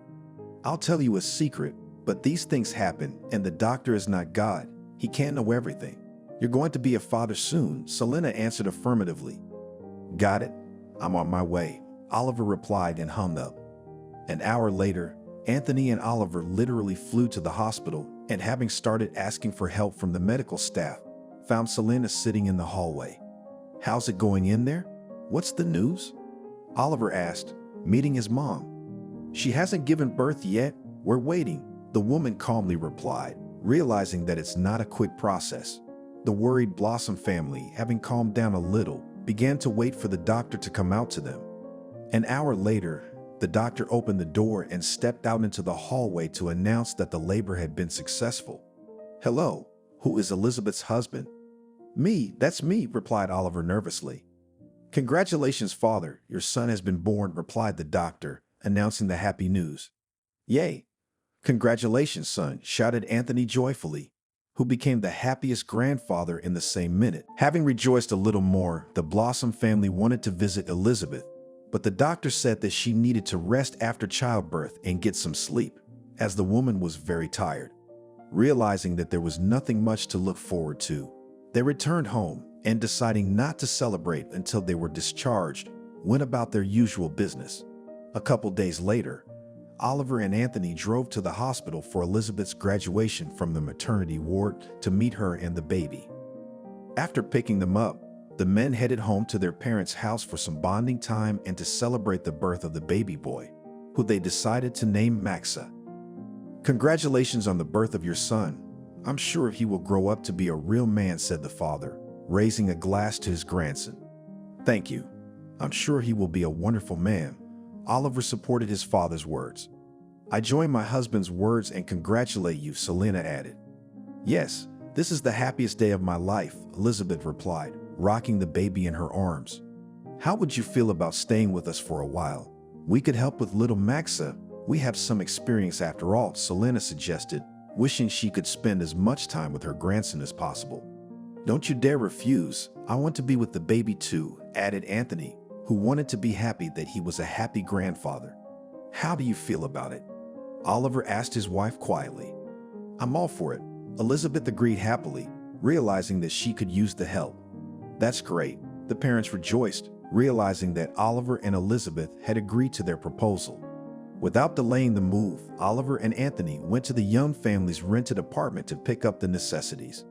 I'll tell you a secret, but these things happen, and the doctor is not God. He can't know everything. You're going to be a father soon, Selena answered affirmatively. Got it. I'm on my way, Oliver replied and hung up. An hour later, Anthony and Oliver literally flew to the hospital and, having started asking for help from the medical staff, found Selena sitting in the hallway. How's it going in there? What's the news? Oliver asked, meeting his mom. She hasn't given birth yet. We're waiting, the woman calmly replied, realizing that it's not a quick process. The worried Blossom family, having calmed down a little, began to wait for the doctor to come out to them. An hour later, the doctor opened the door and stepped out into the hallway to announce that the labor had been successful. Hello, who is Elizabeth's husband? Me, that's me, replied Oliver nervously. Congratulations, father, your son has been born, replied the doctor, announcing the happy news. Yay! Congratulations, son, shouted Anthony joyfully, who became the happiest grandfather in the same minute. Having rejoiced a little more, the Blossom family wanted to visit Elizabeth, but the doctor said that she needed to rest after childbirth and get some sleep, as the woman was very tired. Realizing that there was nothing much to look forward to, they returned home and, deciding not to celebrate until they were discharged, went about their usual business. A couple days later, Oliver and Anthony drove to the hospital for Elizabeth's graduation from the maternity ward to meet her and the baby. After picking them up, the men headed home to their parents' house for some bonding time and to celebrate the birth of the baby boy, who they decided to name Maxa. Congratulations on the birth of your son. I'm sure he will grow up to be a real man, said the father, raising a glass to his grandson. Thank you. I'm sure he will be a wonderful man. Oliver supported his father's words. I join my husband's words and congratulate you, Selena added. Yes, this is the happiest day of my life, Elizabeth replied, rocking the baby in her arms. How would you feel about staying with us for a while? We could help with little Maxa. We have some experience after all, Selena suggested, wishing she could spend as much time with her grandson as possible. Don't you dare refuse. I want to be with the baby too, added Anthony, who wanted to be happy that he was a happy grandfather. How do you feel about it? Oliver asked his wife quietly. I'm all for it, Elizabeth agreed happily, realizing that she could use the help. That's great. The parents rejoiced, realizing that Oliver and Elizabeth had agreed to their proposal. Without delaying the move, Oliver and Anthony went to the young family's rented apartment to pick up the necessities.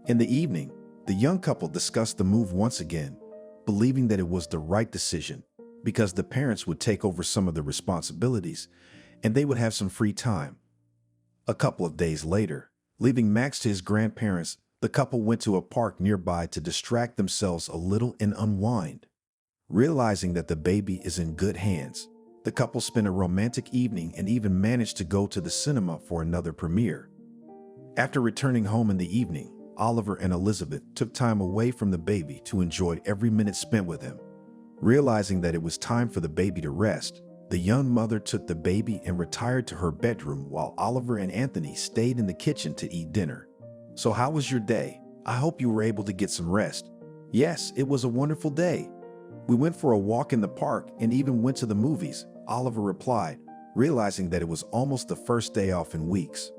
In the evening, the young couple discussed the move once again, believing that it was the right decision because the parents would take over some of the responsibilities and they would have some free time. A couple of days later, leaving Max to his grandparents, the couple went to a park nearby to distract themselves a little and unwind. Realizing that the baby is in good hands, the couple spent a romantic evening and even managed to go to the cinema for another premiere. After returning home in the evening, Oliver and Elizabeth took time away from the baby to enjoy every minute spent with him. Realizing that it was time for the baby to rest, the young mother took the baby and retired to her bedroom while Oliver and Anthony stayed in the kitchen to eat dinner. So how was your day? I hope you were able to get some rest. Yes, it was a wonderful day. We went for a walk in the park and even went to the movies, Oliver replied, realizing that it was almost the first day off in weeks.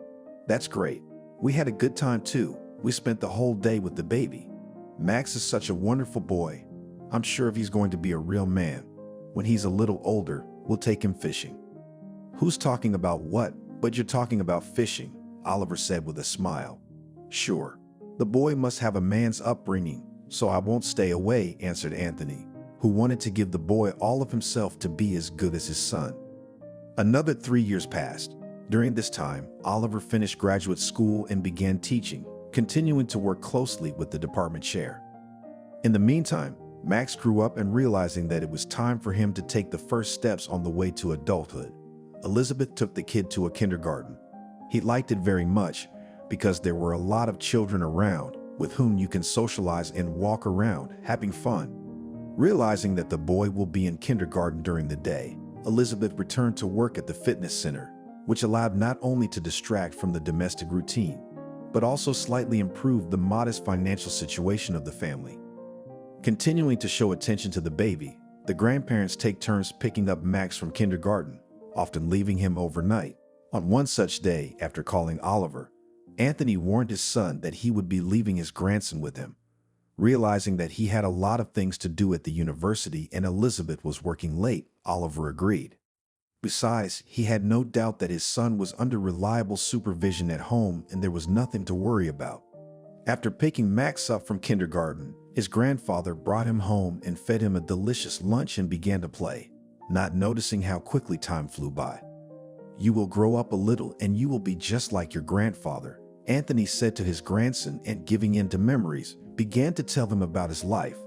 That's great. We had a good time too. We spent the whole day with the baby. Max is such a wonderful boy. I'm sure if he's going to be a real man, when he's a little older, we'll take him fishing. Who's talking about what? But you're talking about fishing, Oliver said with a smile. Sure. The boy must have a man's upbringing, so I won't stay away, answered Anthony, who wanted to give the boy all of himself to be as good as his son. Another 3 years passed. During this time, Oliver finished graduate school and began teaching, continuing to work closely with the department chair. In the meantime, Max grew up and realizing that it was time for him to take the first steps on the way to adulthood. Elizabeth took the kid to a kindergarten. He liked it very much because there were a lot of children around with whom you can socialize and walk around, having fun. Realizing that the boy will be in kindergarten during the day, Elizabeth returned to work at the fitness center, which allowed not only to distract from the domestic routine, but also slightly improve the modest financial situation of the family. Continuing to show attention to the baby, the grandparents take turns picking up Max from kindergarten, often leaving him overnight. On one such day, after calling Oliver, Anthony warned his son that he would be leaving his grandson with him. Realizing that he had a lot of things to do at the university and Elizabeth was working late, Oliver agreed. Besides, he had no doubt that his son was under reliable supervision at home and there was nothing to worry about. After picking Max up from kindergarten, his grandfather brought him home and fed him a delicious lunch and began to play, not noticing how quickly time flew by. You will grow up a little and you will be just like your grandfather, Anthony said to his grandson, and giving in to memories, began to tell him about his life.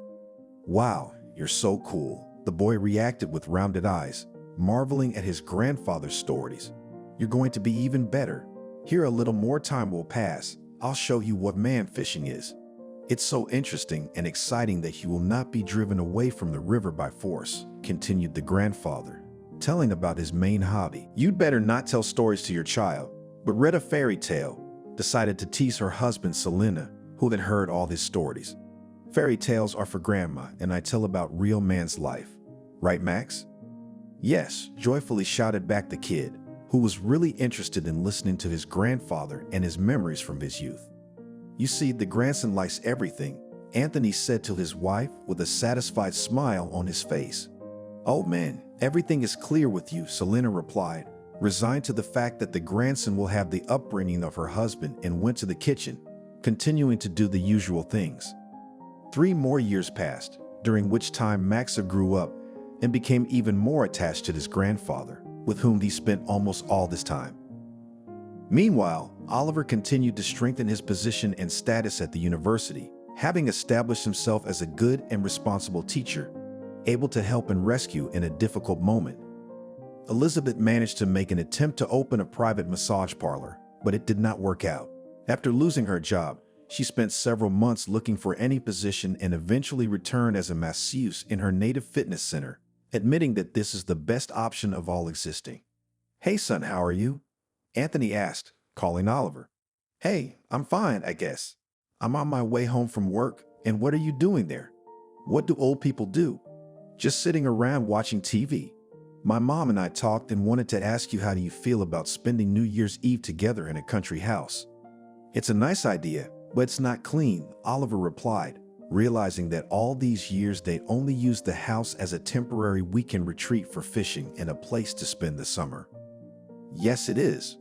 Wow, you're so cool, the boy reacted with rounded eyes, marveling at his grandfather's stories. You're going to be even better. Here a little more time will pass. I'll show you what man fishing is. It's so interesting and exciting that you will not be driven away from the river by force, continued the grandfather, telling about his main hobby. You'd better not tell stories to your child, but read a fairy tale, decided to tease her husband Selena, who had heard all his stories. Fairy tales are for grandma and I tell about real man's life. Right, Max? Yes, joyfully shouted back the kid, who was really interested in listening to his grandfather and his memories from his youth. You see, the grandson likes everything, Anthony said to his wife with a satisfied smile on his face. Oh man, everything is clear with you, Selena replied, resigned to the fact that the grandson will have the upbringing of her husband, and went to the kitchen, continuing to do the usual things. 3 more years passed, during which time Maxa grew up and became even more attached to his grandfather, with whom he spent almost all this time. Meanwhile, Oliver continued to strengthen his position and status at the university, having established himself as a good and responsible teacher, able to help and rescue in a difficult moment. Elizabeth managed to make an attempt to open a private massage parlor, but it did not work out. After losing her job, she spent several months looking for any position and eventually returned as a masseuse in her native fitness center, admitting that this is the best option of all existing. "Hey son, how are you?" Anthony asked, calling Oliver. "Hey, I'm fine, I guess. I'm on my way home from work, and what are you doing there?" "What do old people do?" "Just sitting around watching TV. My mom and I talked and wanted to ask you, how do you feel about spending New Year's Eve together in a country house?" "It's a nice idea, but it's not clean," Oliver replied, realizing that all these years they'd only used the house as a temporary weekend retreat for fishing and a place to spend the summer. "Yes, it is."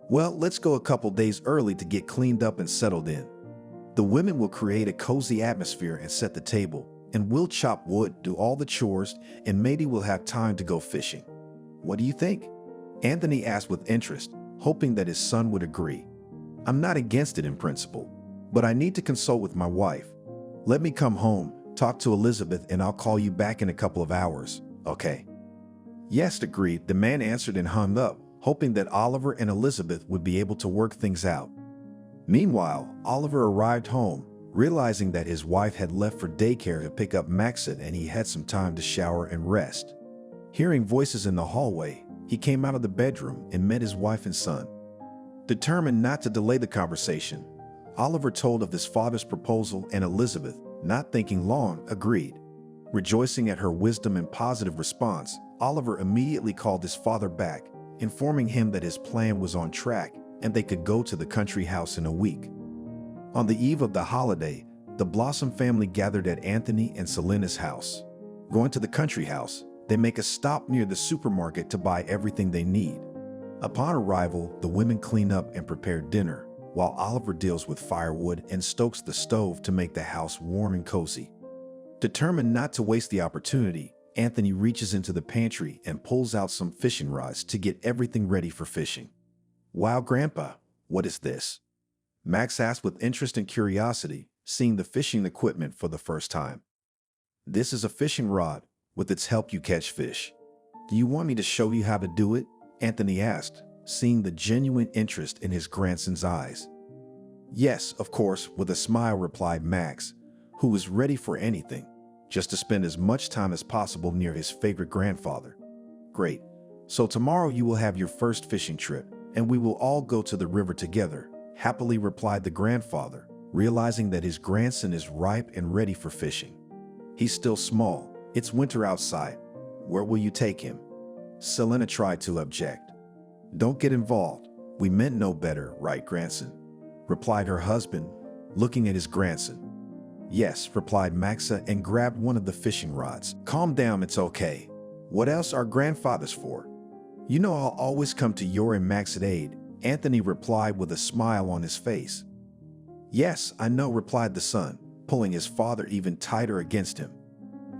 "Well, let's go a couple days early to get cleaned up and settled in. The women will create a cozy atmosphere and set the table, and we'll chop wood, do all the chores, and maybe we'll have time to go fishing. What do you think?" Anthony asked with interest, hoping that his son would agree. "I'm not against it in principle, but I need to consult with my wife. Let me come home, talk to Elizabeth, and I'll call you back in a couple of hours, okay?" "Yes," agreed. The man answered and hung up, hoping that Oliver and Elizabeth would be able to work things out. Meanwhile, Oliver arrived home, realizing that his wife had left for daycare to pick up Maxit and he had some time to shower and rest. Hearing voices in the hallway, he came out of the bedroom and met his wife and son. Determined not to delay the conversation, Oliver told of his father's proposal, and Elizabeth, not thinking long, agreed. Rejoicing at her wisdom and positive response, Oliver immediately called his father back, informing him that his plan was on track and they could go to the country house in a week. On the eve of the holiday, the Blossom family gathered at Anthony and Selena's house. Going to the country house, they make a stop near the supermarket to buy everything they need. Upon arrival, the women clean up and prepare dinner, while Oliver deals with firewood and stokes the stove to make the house warm and cozy. Determined not to waste the opportunity, Anthony reaches into the pantry and pulls out some fishing rods to get everything ready for fishing. "Wow, Grandpa, what is this?" Max asked with interest and curiosity, seeing the fishing equipment for the first time. "This is a fishing rod. With its help you catch fish." "Do you want me to show you how to do it?" Anthony asked, seeing the genuine interest in his grandson's eyes. "Yes, of course," with a smile replied Max, who was ready for anything, just to spend as much time as possible near his favorite grandfather. "Great. So tomorrow you will have your first fishing trip, and we will all go to the river together," happily replied the grandfather, realizing that his grandson is ripe and ready for fishing. "He's still small. It's winter outside. Where will you take him?" Selena tried to object. "Don't get involved. We meant no better, right, grandson?" replied her husband, looking at his grandson. "Yes," replied Maxa and grabbed one of the fishing rods. "Calm down, it's okay. What else are grandfathers for? You know I'll always come to your and Max's aid," Anthony replied with a smile on his face. "Yes, I know," replied the son, pulling his father even tighter against him.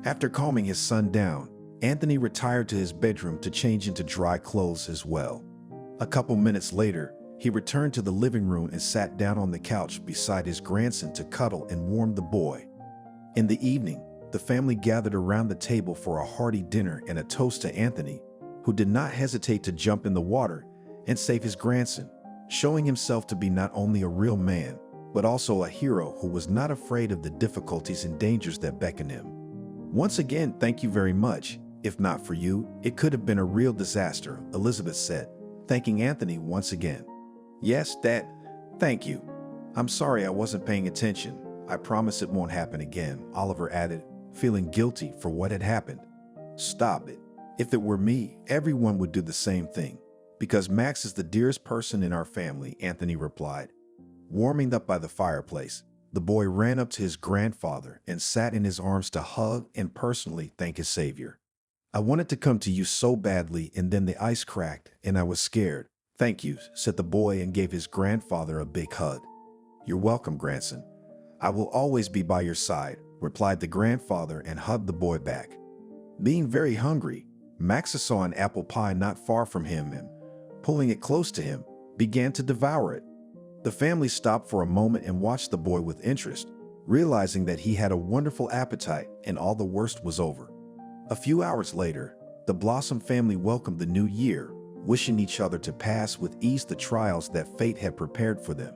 After calming his son down, Anthony retired to his bedroom to change into dry clothes as well. A couple minutes later, he returned to the living room and sat down on the couch beside his grandson to cuddle and warm the boy. In the evening, the family gathered around the table for a hearty dinner and a toast to Anthony, who did not hesitate to jump in the water and save his grandson, showing himself to be not only a real man, but also a hero who was not afraid of the difficulties and dangers that beckoned him. "Once again, thank you very much. If not for you, it could have been a real disaster," Elizabeth said, thanking Anthony once again. "Yes, Dad, thank you. I'm sorry I wasn't paying attention. I promise it won't happen again," Oliver added, feeling guilty for what had happened. "Stop it. If it were me, everyone would do the same thing. Because Max is the dearest person in our family," Anthony replied. Warming up by the fireplace, the boy ran up to his grandfather and sat in his arms to hug and personally thank his savior. "I wanted to come to you so badly, and then the ice cracked and I was scared. Thank you," said the boy and gave his grandfather a big hug. "You're welcome, grandson. I will always be by your side," replied the grandfather and hugged the boy back. Being very hungry, Maxa saw an apple pie not far from him and, pulling it close to him, began to devour it. The family stopped for a moment and watched the boy with interest, realizing that he had a wonderful appetite and all the worst was over. A few hours later, the Blossom family welcomed the new year, wishing each other to pass with ease the trials that fate had prepared for them.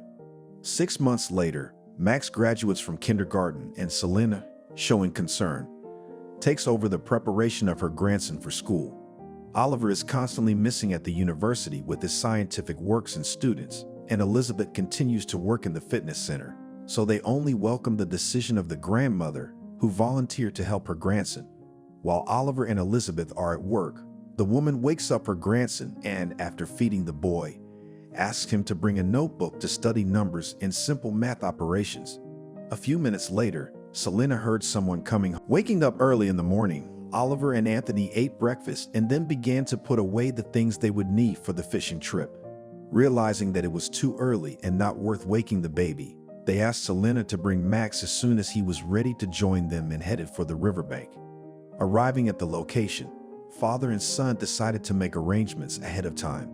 6 months later, Max graduates from kindergarten and Selena, showing concern, takes over the preparation of her grandson for school. Oliver is constantly missing at the university with his scientific works and students, and Elizabeth continues to work in the fitness center, so they only welcome the decision of the grandmother, who volunteered to help her grandson. While Oliver and Elizabeth are at work, the woman wakes up her grandson and, after feeding the boy, asks him to bring a notebook to study numbers and simple math operations. A few minutes later, Selena heard someone coming. Waking up early in the morning, Oliver and Anthony ate breakfast and then began to put away the things they would need for the fishing trip. Realizing that it was too early and not worth waking the baby, they asked Selena to bring Max as soon as he was ready to join them and headed for the riverbank. Arriving at the location, father and son decided to make arrangements ahead of time.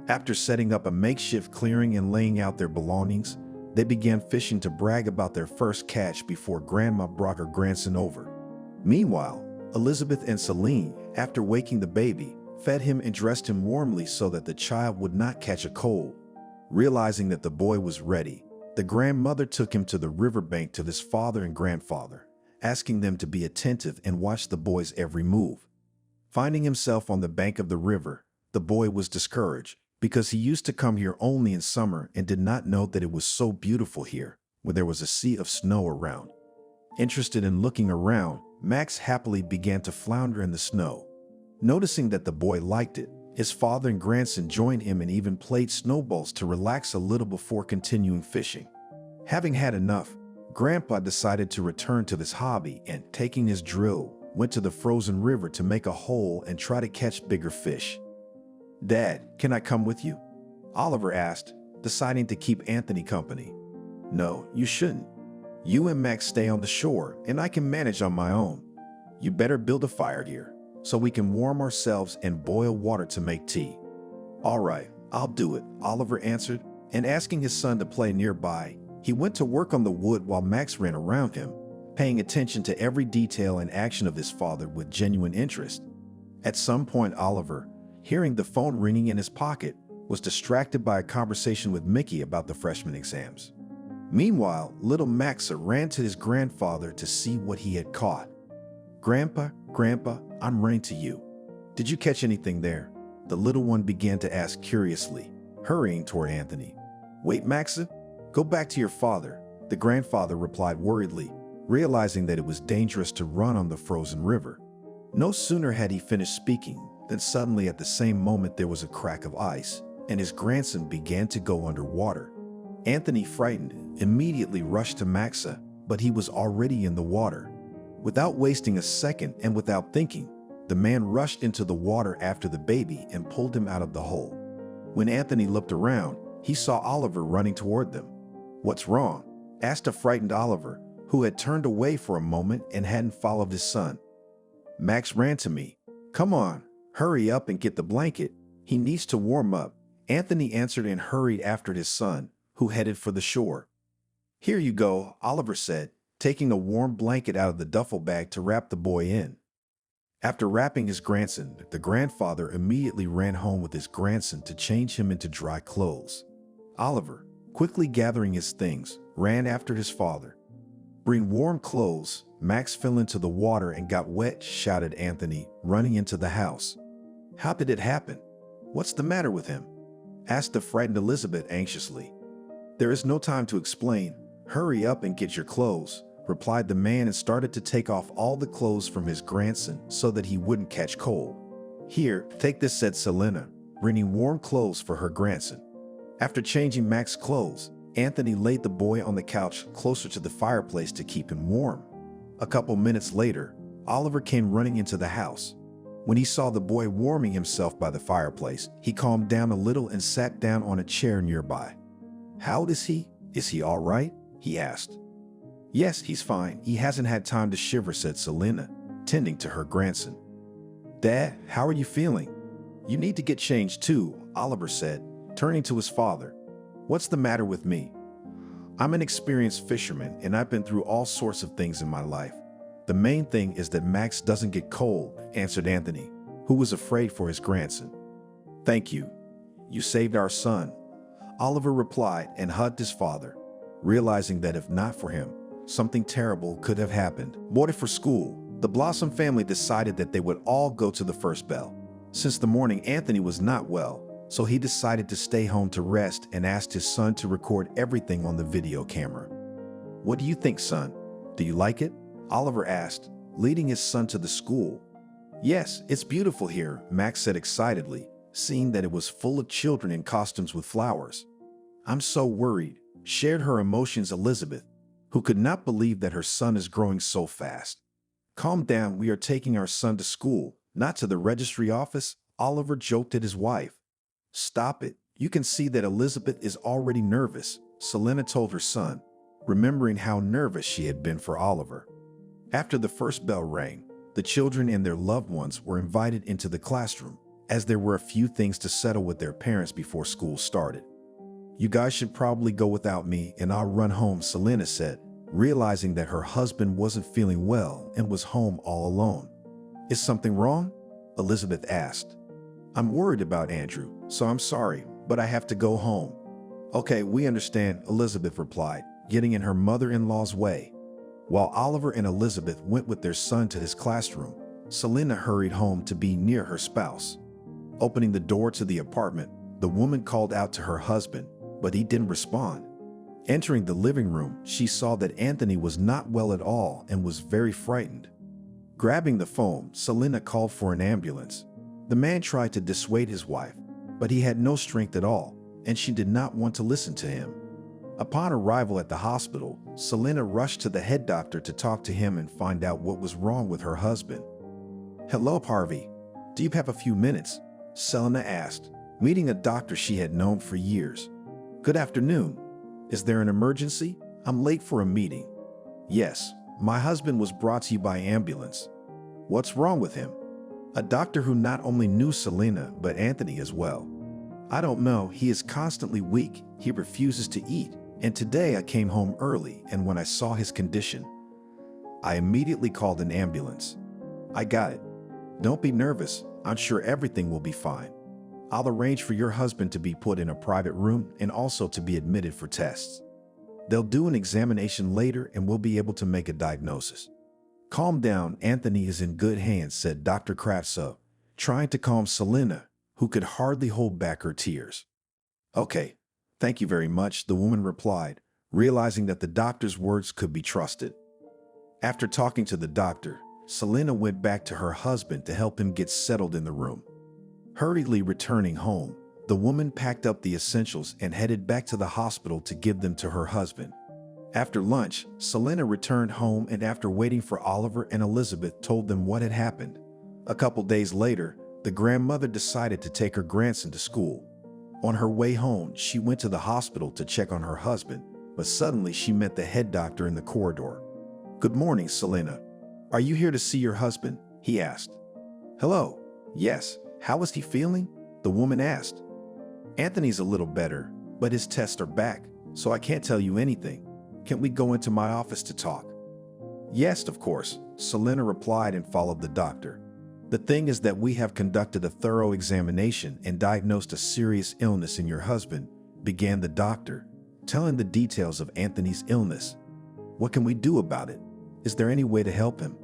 After setting up a makeshift clearing and laying out their belongings, they began fishing to brag about their first catch before Grandma brought her grandson over. Meanwhile, Elizabeth and Celine, after waking the baby, fed him and dressed him warmly so that the child would not catch a cold. Realizing that the boy was ready, the grandmother took him to the riverbank to his father and grandfather, asking them to be attentive and watch the boy's every move. Finding himself on the bank of the river, the boy was discouraged because he used to come here only in summer and did not know that it was so beautiful here, where there was a sea of snow around. Interested in looking around, Max happily began to flounder in the snow. Noticing that the boy liked it, his father and grandson joined him and even played snowballs to relax a little before continuing fishing. Having had enough, Grandpa decided to return to this hobby and, taking his drill, went to the frozen river to make a hole and try to catch bigger fish. "Dad, can I come with you?" Oliver asked, deciding to keep Anthony company. "No, you shouldn't. You and Max stay on the shore and I can manage on my own. You better build a fire here so we can warm ourselves and boil water to make tea." "All right, I'll do it," Oliver answered, and asking his son to play nearby, he went to work on the wood while Max ran around him, paying attention to every detail and action of his father with genuine interest. At some point, Oliver, hearing the phone ringing in his pocket, was distracted by a conversation with Mickey about the freshman exams. Meanwhile, little Maxa ran to his grandfather to see what he had caught. Grandpa, I'm running to you. Did you catch anything there?" The little one began to ask curiously, hurrying toward Anthony. "Wait, Maxa, go back to your father," the grandfather replied worriedly, realizing that it was dangerous to run on the frozen river. No sooner had he finished speaking than suddenly at the same moment there was a crack of ice, and his grandson began to go underwater. Anthony, frightened, immediately rushed to Maxa, but he was already in the water. Without wasting a second and without thinking, the man rushed into the water after the baby and pulled him out of the hole. When Anthony looked around, he saw Oliver running toward them. "What's wrong?" asked a frightened Oliver, who had turned away for a moment and hadn't followed his son. "Max ran to me. Come on, hurry up and get the blanket. He needs to warm up," Anthony answered and hurried after his son, who headed for the shore. "Here you go," Oliver said, taking a warm blanket out of the duffel bag to wrap the boy in. After wrapping his grandson, the grandfather immediately ran home with his grandson to change him into dry clothes. Oliver, quickly gathering his things, ran after his father. "Bring warm clothes." Max fell into the water and got wet, shouted Anthony, running into the house. "How did it happen? What's the matter with him?" asked the frightened Elizabeth anxiously. "There is no time to explain. Hurry up and get your clothes," replied the man and started to take off all the clothes from his grandson so that he wouldn't catch cold. "Here, take this," said Selena, bringing warm clothes for her grandson. After changing Max's clothes, Anthony laid the boy on the couch closer to the fireplace to keep him warm. A couple minutes later, Oliver came running into the house. When he saw the boy warming himself by the fireplace, he calmed down a little and sat down on a chair nearby. "How old is he? Is he all right?" he asked. "Yes, he's fine. He hasn't had time to shiver," said Selena, tending to her grandson. "Dad, how are you feeling?" "You need to get changed too," Oliver said, turning to his father. "What's the matter with me? I'm an experienced fisherman and I've been through all sorts of things in my life. The main thing is that Max doesn't get cold," answered Anthony, who was afraid for his grandson. "Thank you. You saved our son." Oliver replied and hugged his father, realizing that if not for him, something terrible could have happened. Boarded for school, the Blossom family decided that they would all go to the first bell. Since the morning Anthony was not well, so he decided to stay home to rest and asked his son to record everything on the video camera. "What do you think, son? Do you like it?" Oliver asked, leading his son to the school. "Yes, it's beautiful here," Max said excitedly, seeing that it was full of children in costumes with flowers. "I'm so worried," shared her emotions Elizabeth, who could not believe that her son is growing so fast. "Calm down, we are taking our son to school, not to the registry office," Oliver joked at his wife. "Stop it. You can see that Elizabeth is already nervous," Selena told her son, remembering how nervous she had been for Oliver. After the first bell rang, the children and their loved ones were invited into the classroom, as there were a few things to settle with their parents before school started. "You guys should probably go without me and I'll run home," Selena said, realizing that her husband wasn't feeling well and was home all alone. "Is something wrong?" Elizabeth asked. "I'm worried about Andrew, so I'm sorry, but I have to go home." "Okay, we understand," Elizabeth replied, getting in her mother-in-law's way. While Oliver and Elizabeth went with their son to his classroom, Selena hurried home to be near her spouse. Opening the door to the apartment, the woman called out to her husband, but he didn't respond. Entering the living room, she saw that Anthony was not well at all and was very frightened. Grabbing the phone, Selena called for an ambulance. The man tried to dissuade his wife, but he had no strength at all, and she did not want to listen to him. Upon arrival at the hospital, Selena rushed to the head doctor to talk to him and find out what was wrong with her husband. "Hello, Harvey. Do you have a few minutes?" Selena asked, meeting a doctor she had known for years. "Good afternoon. Is there an emergency? I'm late for a meeting." "Yes, my husband was brought to you by ambulance." "What's wrong with him?" A doctor who not only knew Selena, but Anthony as well. "I don't know, he is constantly weak, he refuses to eat, and today I came home early and when I saw his condition, I immediately called an ambulance." "I got it. Don't be nervous, I'm sure everything will be fine. I'll arrange for your husband to be put in a private room and also to be admitted for tests. They'll do an examination later and we'll be able to make a diagnosis." "Calm down, Anthony is in good hands," said Dr. Kravtsov, trying to calm Selena, who could hardly hold back her tears. "Okay, thank you very much," the woman replied, realizing that the doctor's words could be trusted. After talking to the doctor, Selena went back to her husband to help him get settled in the room. Hurriedly returning home, the woman packed up the essentials and headed back to the hospital to give them to her husband. After lunch, Selena returned home and after waiting for Oliver and Elizabeth told them what had happened. A couple days later, the grandmother decided to take her grandson to school. On her way home, she went to the hospital to check on her husband, but suddenly she met the head doctor in the corridor. "Good morning, Selena. Are you here to see your husband?" he asked. "Hello. Yes. How is he feeling?" the woman asked. "Anthony's a little better, but his tests are back, so I can't tell you anything. Can we go into my office to talk?" "Yes, of course," Selena replied and followed the doctor. "The thing is that we have conducted a thorough examination and diagnosed a serious illness in your husband," began the doctor, telling the details of Anthony's illness. "What can we do about it? Is there any way to help him?"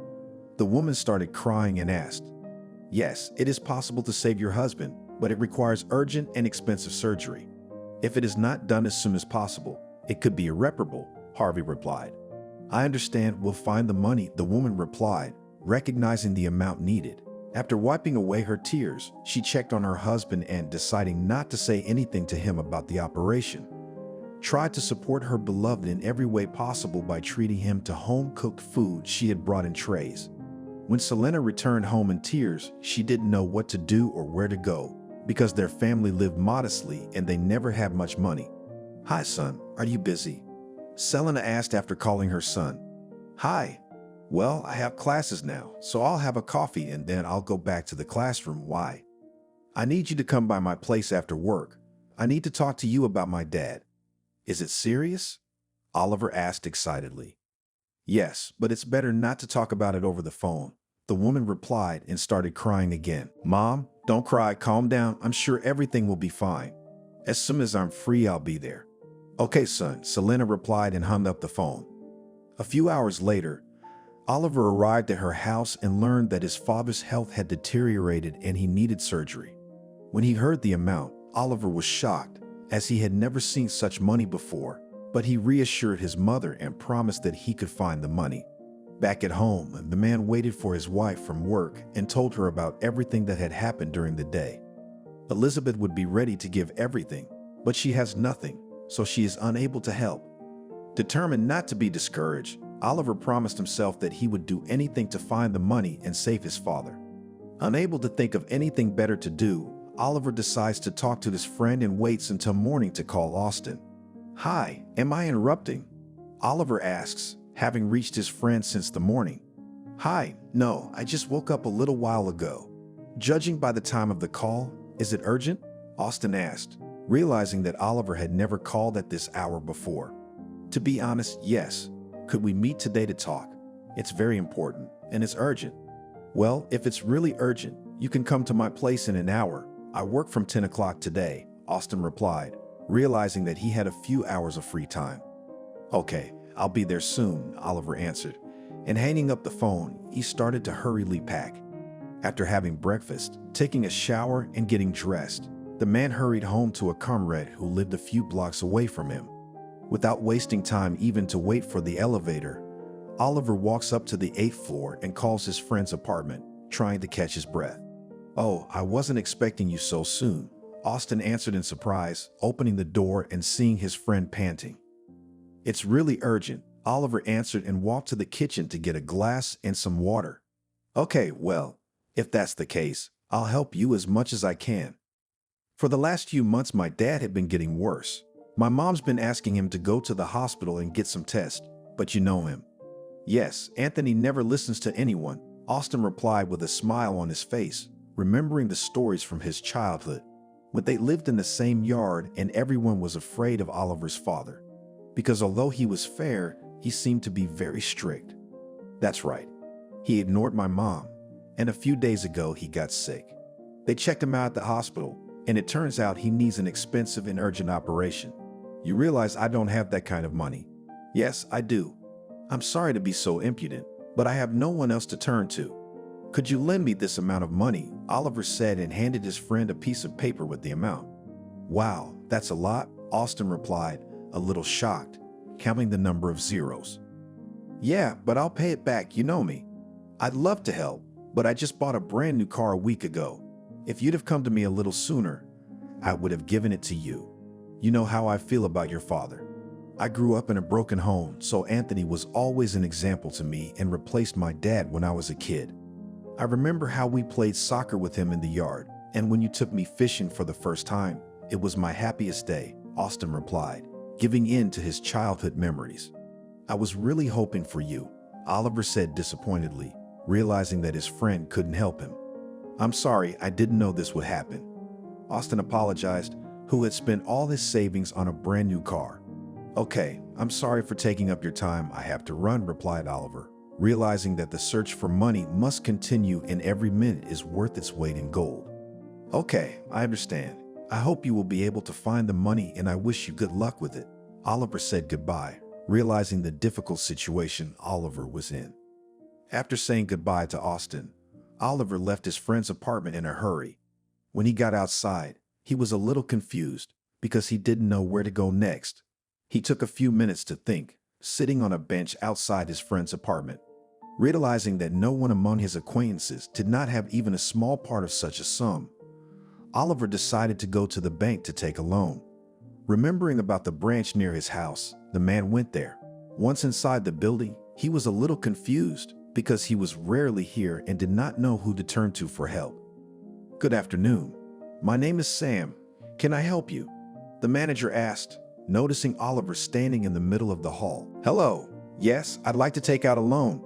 The woman started crying and asked. "Yes, it is possible to save your husband, but it requires urgent and expensive surgery. If it is not done as soon as possible, it could be irreparable," Harvey replied. "I understand, we'll find the money," the woman replied, recognizing the amount needed. After wiping away her tears, she checked on her husband and, deciding not to say anything to him about the operation, tried to support her beloved in every way possible by treating him to home-cooked food she had brought in trays. When Selena returned home in tears, she didn't know what to do or where to go, because their family lived modestly and they never had much money. "Hi, son, are you busy?" Selena asked after calling her son. "Hi. Well, I have classes now, so I'll have a coffee and then I'll go back to the classroom. Why?" "I need you to come by my place after work. I need to talk to you about my dad." "Is it serious?" Oliver asked excitedly. "Yes, but it's better not to talk about it over the phone," the woman replied and started crying again. "Mom, don't cry, calm down. I'm sure everything will be fine." As soon as I'm free, I'll be there. Okay, son, Selena replied and hung up the phone. A few hours later, Oliver arrived at her house and learned that his father's health had deteriorated and he needed surgery. When he heard the amount, Oliver was shocked, as he had never seen such money before, but he reassured his mother and promised that he could find the money. Back at home, the man waited for his wife from work and told her about everything that had happened during the day. Elizabeth would be ready to give everything, but she has nothing, so she is unable to help. Determined not to be discouraged, Oliver promised himself that he would do anything to find the money and save his father. Unable to think of anything better to do, Oliver decides to talk to his friend and waits until morning to call Austin. "Hi, am I interrupting?" Oliver asks, having reached his friend since the morning. "Hi, no, I just woke up a little while ago." Judging by the time of the call, is it urgent? Austin asked, realizing that Oliver had never called at this hour before. To be honest, yes. Could we meet today to talk? It's very important, and it's urgent. Well, if it's really urgent, you can come to my place in an hour. I work from 10 o'clock today, Austin replied, realizing that he had a few hours of free time. Okay, I'll be there soon, Oliver answered, and hanging up the phone, he started to hurriedly pack. After having breakfast, taking a shower, and getting dressed, the man hurried home to a comrade who lived a few blocks away from him. Without wasting time even to wait for the elevator, Oliver walks up to the 8th floor and calls his friend's apartment, trying to catch his breath. "Oh, I wasn't expecting you so soon," Austin answered in surprise, opening the door and seeing his friend panting. "It's really urgent," Oliver answered and walked to the kitchen to get a glass and some water. "Okay, well, if that's the case, I'll help you as much as I can." For the last few months, my dad had been getting worse. My mom's been asking him to go to the hospital and get some tests, but you know him. "Yes, Anthony never listens to anyone," Austin replied with a smile on his face, remembering the stories from his childhood, when they lived in the same yard and everyone was afraid of Oliver's father. Because although he was fair, he seemed to be very strict. That's right. He ignored my mom, and a few days ago he got sick. They checked him out at the hospital, and it turns out he needs an expensive and urgent operation. You realize I don't have that kind of money. Yes, I do. I'm sorry to be so impudent, but I have no one else to turn to. Could you lend me this amount of money? Oliver said and handed his friend a piece of paper with the amount. Wow, that's a lot, Austin replied, a little shocked, counting the number of zeros. Yeah, but I'll pay it back, you know me. I'd love to help, but I just bought a brand new car a week ago. If you'd have come to me a little sooner, I would have given it to you. You know how I feel about your father. I grew up in a broken home, so Anthony was always an example to me and replaced my dad when I was a kid. I remember how we played soccer with him in the yard, and when you took me fishing for the first time, it was my happiest day, Austin replied, giving in to his childhood memories. I was really hoping for you, Oliver said disappointedly, realizing that his friend couldn't help him. I'm sorry, I didn't know this would happen. Austin apologized, who had spent all his savings on a brand new car. Okay, I'm sorry for taking up your time. I have to run, replied Oliver, realizing that the search for money must continue and every minute is worth its weight in gold. Okay, I understand. I hope you will be able to find the money and I wish you good luck with it. Oliver said goodbye, realizing the difficult situation Oliver was in. After saying goodbye to Austin, Oliver left his friend's apartment in a hurry. When he got outside, he was a little confused because he didn't know where to go next. He took a few minutes to think, sitting on a bench outside his friend's apartment. Realizing that no one among his acquaintances did not have even a small part of such a sum, Oliver decided to go to the bank to take a loan. Remembering about the branch near his house, the man went there. Once inside the building, he was a little confused because he was rarely here and did not know who to turn to for help. Good afternoon. My name is Sam. Can I help you? The manager asked, noticing Oliver standing in the middle of the hall. Hello. Yes, I'd like to take out a loan.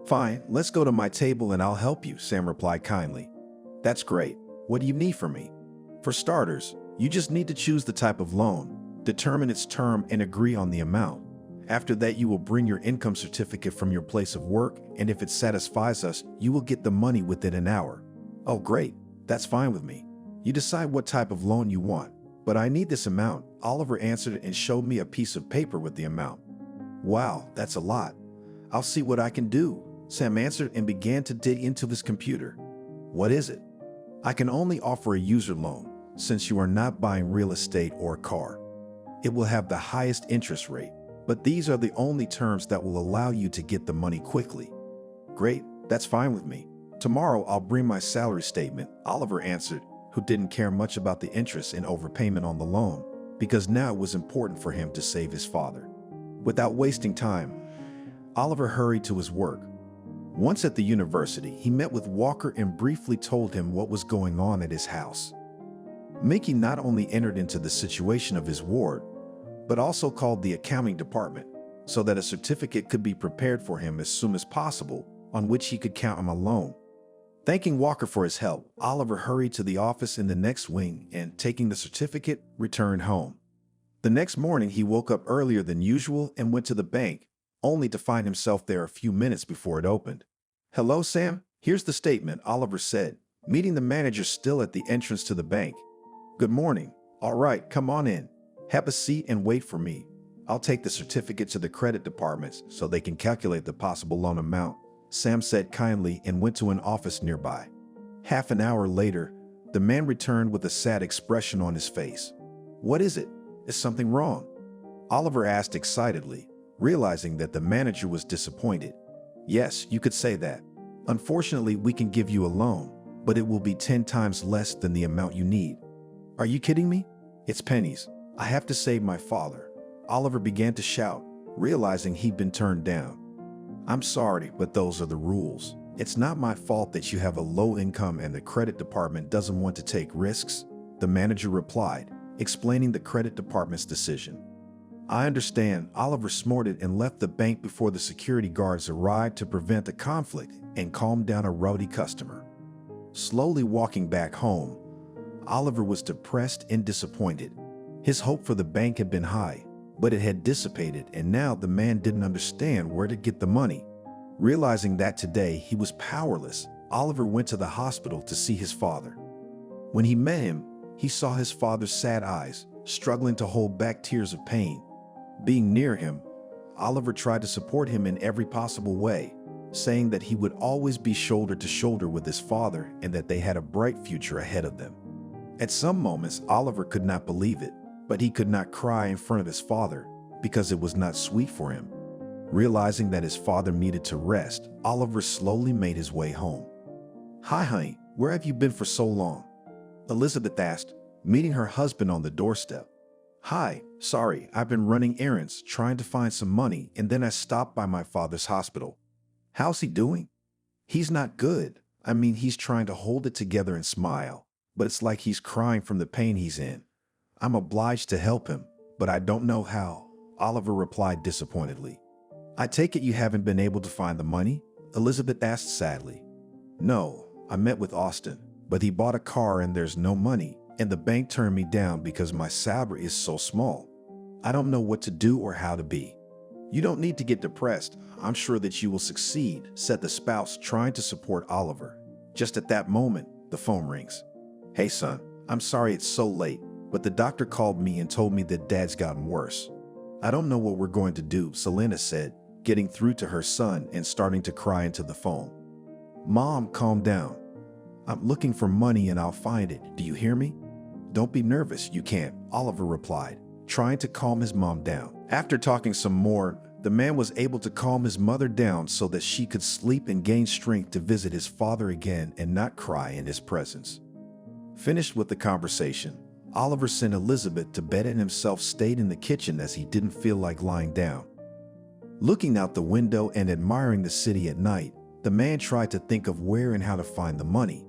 Fine, let's go to my table and I'll help you, Sam replied kindly. That's great. What do you need from me? For starters, you just need to choose the type of loan, determine its term, and agree on the amount. After that, you will bring your income certificate from your place of work, and if it satisfies us, you will get the money within an hour. Oh, great. That's fine with me. You decide what type of loan you want. But I need this amount, Oliver answered and showed me a piece of paper with the amount. Wow, that's a lot. I'll see what I can do, Sam answered and began to dig into his computer. What is it? I can only offer a user loan, since you are not buying real estate or a car. It will have the highest interest rate, but these are the only terms that will allow you to get the money quickly. Great, that's fine with me. Tomorrow I'll bring my salary statement, Oliver answered, who didn't care much about the interest and overpayment on the loan, because now it was important for him to save his father. Without wasting time, Oliver hurried to his work. Once at the university, he met with Walker and briefly told him what was going on at his house. Mickey not only entered into the situation of his ward, but also called the accounting department so that a certificate could be prepared for him as soon as possible, on which he could count on a loan. Thanking Walker for his help, Oliver hurried to the office in the next wing and, taking the certificate, returned home. The next morning, he woke up earlier than usual and went to the bank, only to find himself there a few minutes before it opened. "Hello, Sam. Here's the statement," Oliver said, meeting the manager still at the entrance to the bank. "Good morning. All right, come on in. Have a seat and wait for me. I'll take the certificate to the credit departments so they can calculate the possible loan amount," Sam said kindly and went to an office nearby. Half an hour later, the man returned with a sad expression on his face. "What is it? Is something wrong?" Oliver asked excitedly, realizing that the manager was disappointed. "Yes, you could say that. Unfortunately, we can give you a loan, but it will be 10 times less than the amount you need." "Are you kidding me? It's pennies. I have to save my father," Oliver began to shout, realizing he'd been turned down. "I'm sorry, but those are the rules. It's not my fault that you have a low income and the credit department doesn't want to take risks," the manager replied, explaining the credit department's decision. "I understand," Oliver snorted and left the bank before the security guards arrived to prevent the conflict and calm down a rowdy customer. Slowly walking back home, Oliver was depressed and disappointed. His hope for the bank had been high, but it had dissipated, and now the man didn't understand where to get the money. Realizing that today he was powerless, Oliver went to the hospital to see his father. When he met him, he saw his father's sad eyes, struggling to hold back tears of pain. Being near him, Oliver tried to support him in every possible way, saying that he would always be shoulder to shoulder with his father and that they had a bright future ahead of them. At some moments, Oliver could not believe it, but he could not cry in front of his father because it was not sweet for him. Realizing that his father needed to rest, Oliver slowly made his way home. "Hi, honey, where have you been for so long?" Elizabeth asked, meeting her husband on the doorstep. "Hi, sorry, I've been running errands, trying to find some money, and then I stopped by my father's hospital." "How's he doing?" "He's not good. I mean, he's trying to hold it together and smile, but it's like he's crying from the pain he's in. I'm obliged to help him, but I don't know how," Oliver replied disappointedly. "I take it you haven't been able to find the money?" Elizabeth asked sadly. "No, I met with Austin, but he bought a car and there's no money, and the bank turned me down because my salary is so small. I don't know what to do or how to be." "You don't need to get depressed. I'm sure that you will succeed," said the spouse, trying to support Oliver. Just at that moment, the phone rings. "Hey son, I'm sorry it's so late, but the doctor called me and told me that Dad's gotten worse." "I don't know what we're going to do," Selena said, getting through to her son and starting to cry into the phone. "Mom, calm down. I'm looking for money and I'll find it. Do you hear me?" "Don't be nervous, you can't," Oliver replied, trying to calm his mom down. After talking some more, the man was able to calm his mother down so that she could sleep and gain strength to visit his father again and not cry in his presence. Finished with the conversation, Oliver sent Elizabeth to bed and himself stayed in the kitchen as he didn't feel like lying down. Looking out the window and admiring the city at night, the man tried to think of where and how to find the money.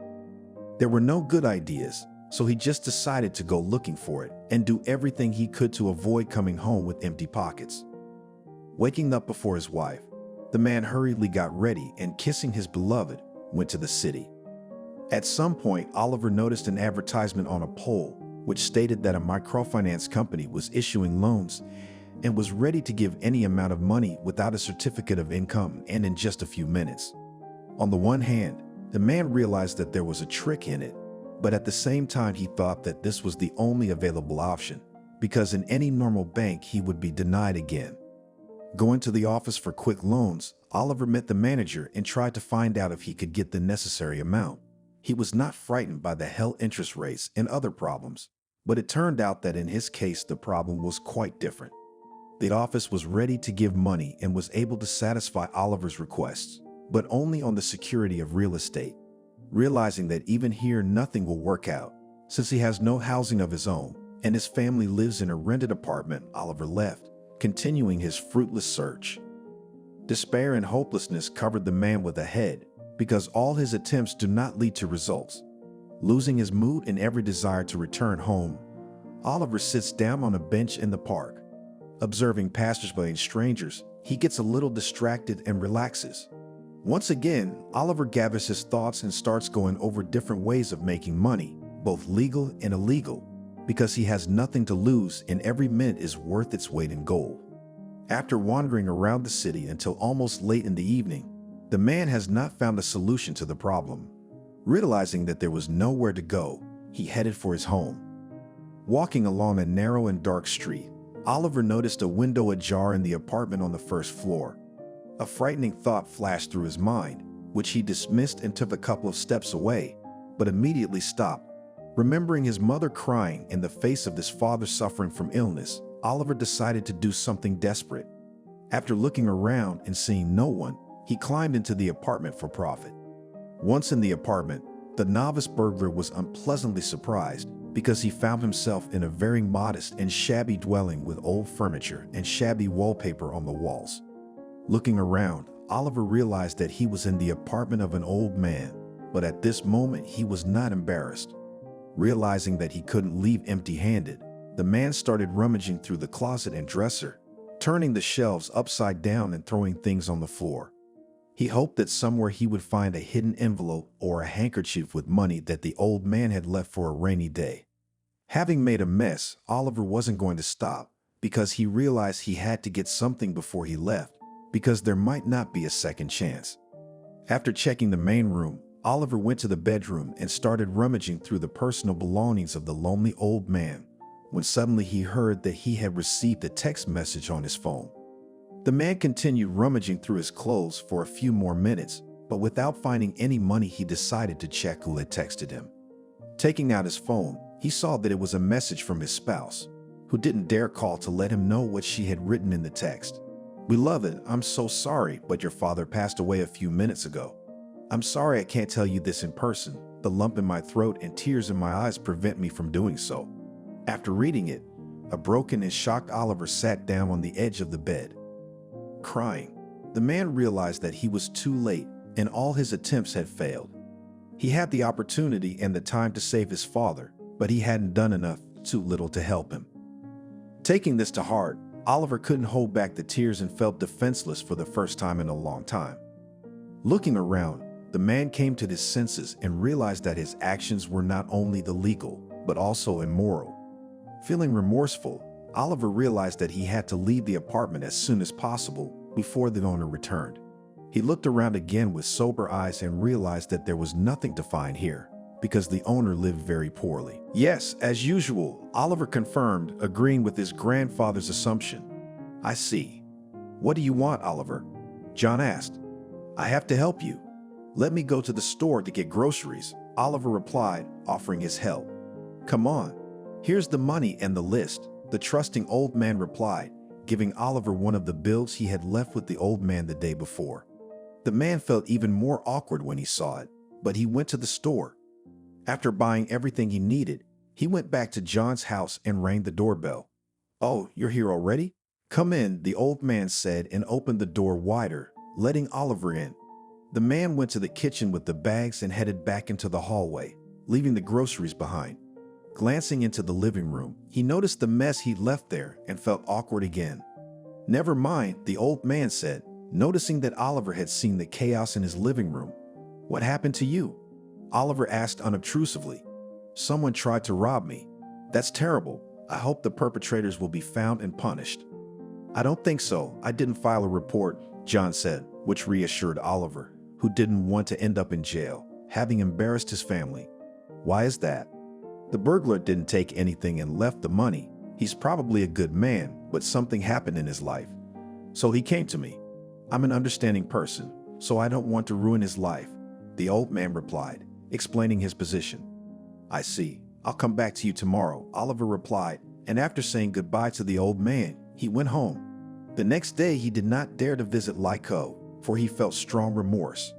There were no good ideas, so he just decided to go looking for it and do everything he could to avoid coming home with empty pockets. Waking up before his wife, the man hurriedly got ready and, kissing his beloved, went to the city. At some point, Oliver noticed an advertisement on a pole which stated that a microfinance company was issuing loans and was ready to give any amount of money without a certificate of income and in just a few minutes. On the one hand, the man realized that there was a trick in it, But at the same time, he thought that this was the only available option, because in any normal bank, he would be denied again. Going to the office for quick loans, Oliver met the manager and tried to find out if he could get the necessary amount. He was not frightened by the high interest rates and other problems, but it turned out that in his case, the problem was quite different. The office was ready to give money and was able to satisfy Oliver's requests, but only on the security of real estate. Realizing that even here nothing will work out, since he has no housing of his own and his family lives in a rented apartment, Oliver left, continuing his fruitless search. Despair and hopelessness covered the man with a head, because all his attempts do not lead to results. Losing his mood and every desire to return home, Oliver sits down on a bench in the park. Observing passersby and strangers, he gets a little distracted and relaxes. Once again, Oliver gathers his thoughts and starts going over different ways of making money, both legal and illegal, because he has nothing to lose and every minute is worth its weight in gold. After wandering around the city until almost late in the evening, the man has not found a solution to the problem. Realizing that there was nowhere to go, he headed for his home. Walking along a narrow and dark street, Oliver noticed a window ajar in the apartment on the first floor. A frightening thought flashed through his mind, which he dismissed and took a couple of steps away, but immediately stopped. Remembering his mother crying in the face of his father suffering from illness, Oliver decided to do something desperate. After looking around and seeing no one, he climbed into the apartment for profit. Once in the apartment, the novice burglar was unpleasantly surprised because he found himself in a very modest and shabby dwelling with old furniture and shabby wallpaper on the walls. Looking around, Oliver realized that he was in the apartment of an old man, but at this moment he was not embarrassed. Realizing that he couldn't leave empty-handed, the man started rummaging through the closet and dresser, turning the shelves upside down and throwing things on the floor. He hoped that somewhere he would find a hidden envelope or a handkerchief with money that the old man had left for a rainy day. Having made a mess, Oliver wasn't going to stop because he realized he had to get something before he left, because there might not be a second chance. After checking the main room, Oliver went to the bedroom and started rummaging through the personal belongings of the lonely old man, when suddenly he heard that he had received a text message on his phone. The man continued rummaging through his clothes for a few more minutes, but without finding any money, he decided to check who had texted him. Taking out his phone, he saw that it was a message from his spouse, who didn't dare call to let him know what she had written in the text. "Beloved, I'm so sorry, but your father passed away a few minutes ago. I'm sorry I can't tell you this in person. The lump in my throat and tears in my eyes prevent me from doing so." After reading it, a broken and shocked Oliver sat down on the edge of the bed, crying. The man realized that he was too late and all his attempts had failed. He had the opportunity and the time to save his father, but he hadn't done enough, too little to help him. Taking this to heart, Oliver couldn't hold back the tears and felt defenseless for the first time in a long time. Looking around, the man came to his senses and realized that his actions were not only illegal, but also immoral. Feeling remorseful, Oliver realized that he had to leave the apartment as soon as possible before the owner returned. He looked around again with sober eyes and realized that there was nothing to find here, because the owner lived very poorly. "Yes, as usual," Oliver confirmed, agreeing with his grandfather's assumption. "I see. What do you want, Oliver?" John asked. "I have to help you. Let me go to the store to get groceries," Oliver replied, offering his help. "Come on. Here's the money and the list," the trusting old man replied, giving Oliver one of the bills he had left with the old man the day before. The man felt even more awkward when he saw it, but he went to the store. After buying everything he needed, he went back to John's house and rang the doorbell. "Oh, you're here already? Come in," the old man said and opened the door wider, letting Oliver in. The man went to the kitchen with the bags and headed back into the hallway, leaving the groceries behind. Glancing into the living room, he noticed the mess he'd left there and felt awkward again. "Never mind," the old man said, noticing that Oliver had seen the chaos in his living room. "What happened to you?" Oliver asked unobtrusively. "Someone tried to rob me." "That's terrible. I hope the perpetrators will be found and punished." "I don't think so. I didn't file a report," John said, which reassured Oliver, who didn't want to end up in jail, having embarrassed his family. Why is that? The burglar didn't take anything and left the money. He's probably a good man, but something happened in his life. So he came to me. I'm an understanding person, so I don't want to ruin his life, the old man replied, explaining his position. I see. I'll come back to you tomorrow, Oliver replied, and after saying goodbye to the old man, he went home. The next day, he did not dare to visit Lyko, for he felt strong remorse.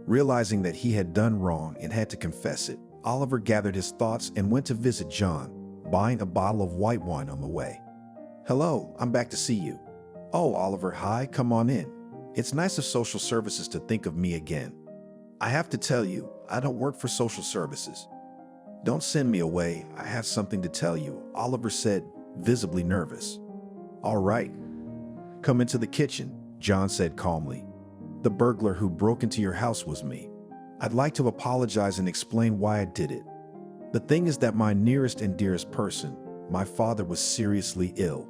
Realizing that he had done wrong and had to confess it, Oliver gathered his thoughts and went to visit John, buying a bottle of white wine on the way. Hello, I'm back to see you. Oh, Oliver, hi, come on in. It's nice of social services to think of me again. I have to tell you, I don't work for social services. Don't send me away, I have something to tell you, Oliver said, visibly nervous. All right. Come into the kitchen, John said calmly. The burglar who broke into your house was me. I'd like to apologize and explain why I did it. The thing is that my nearest and dearest person, my father, was seriously ill.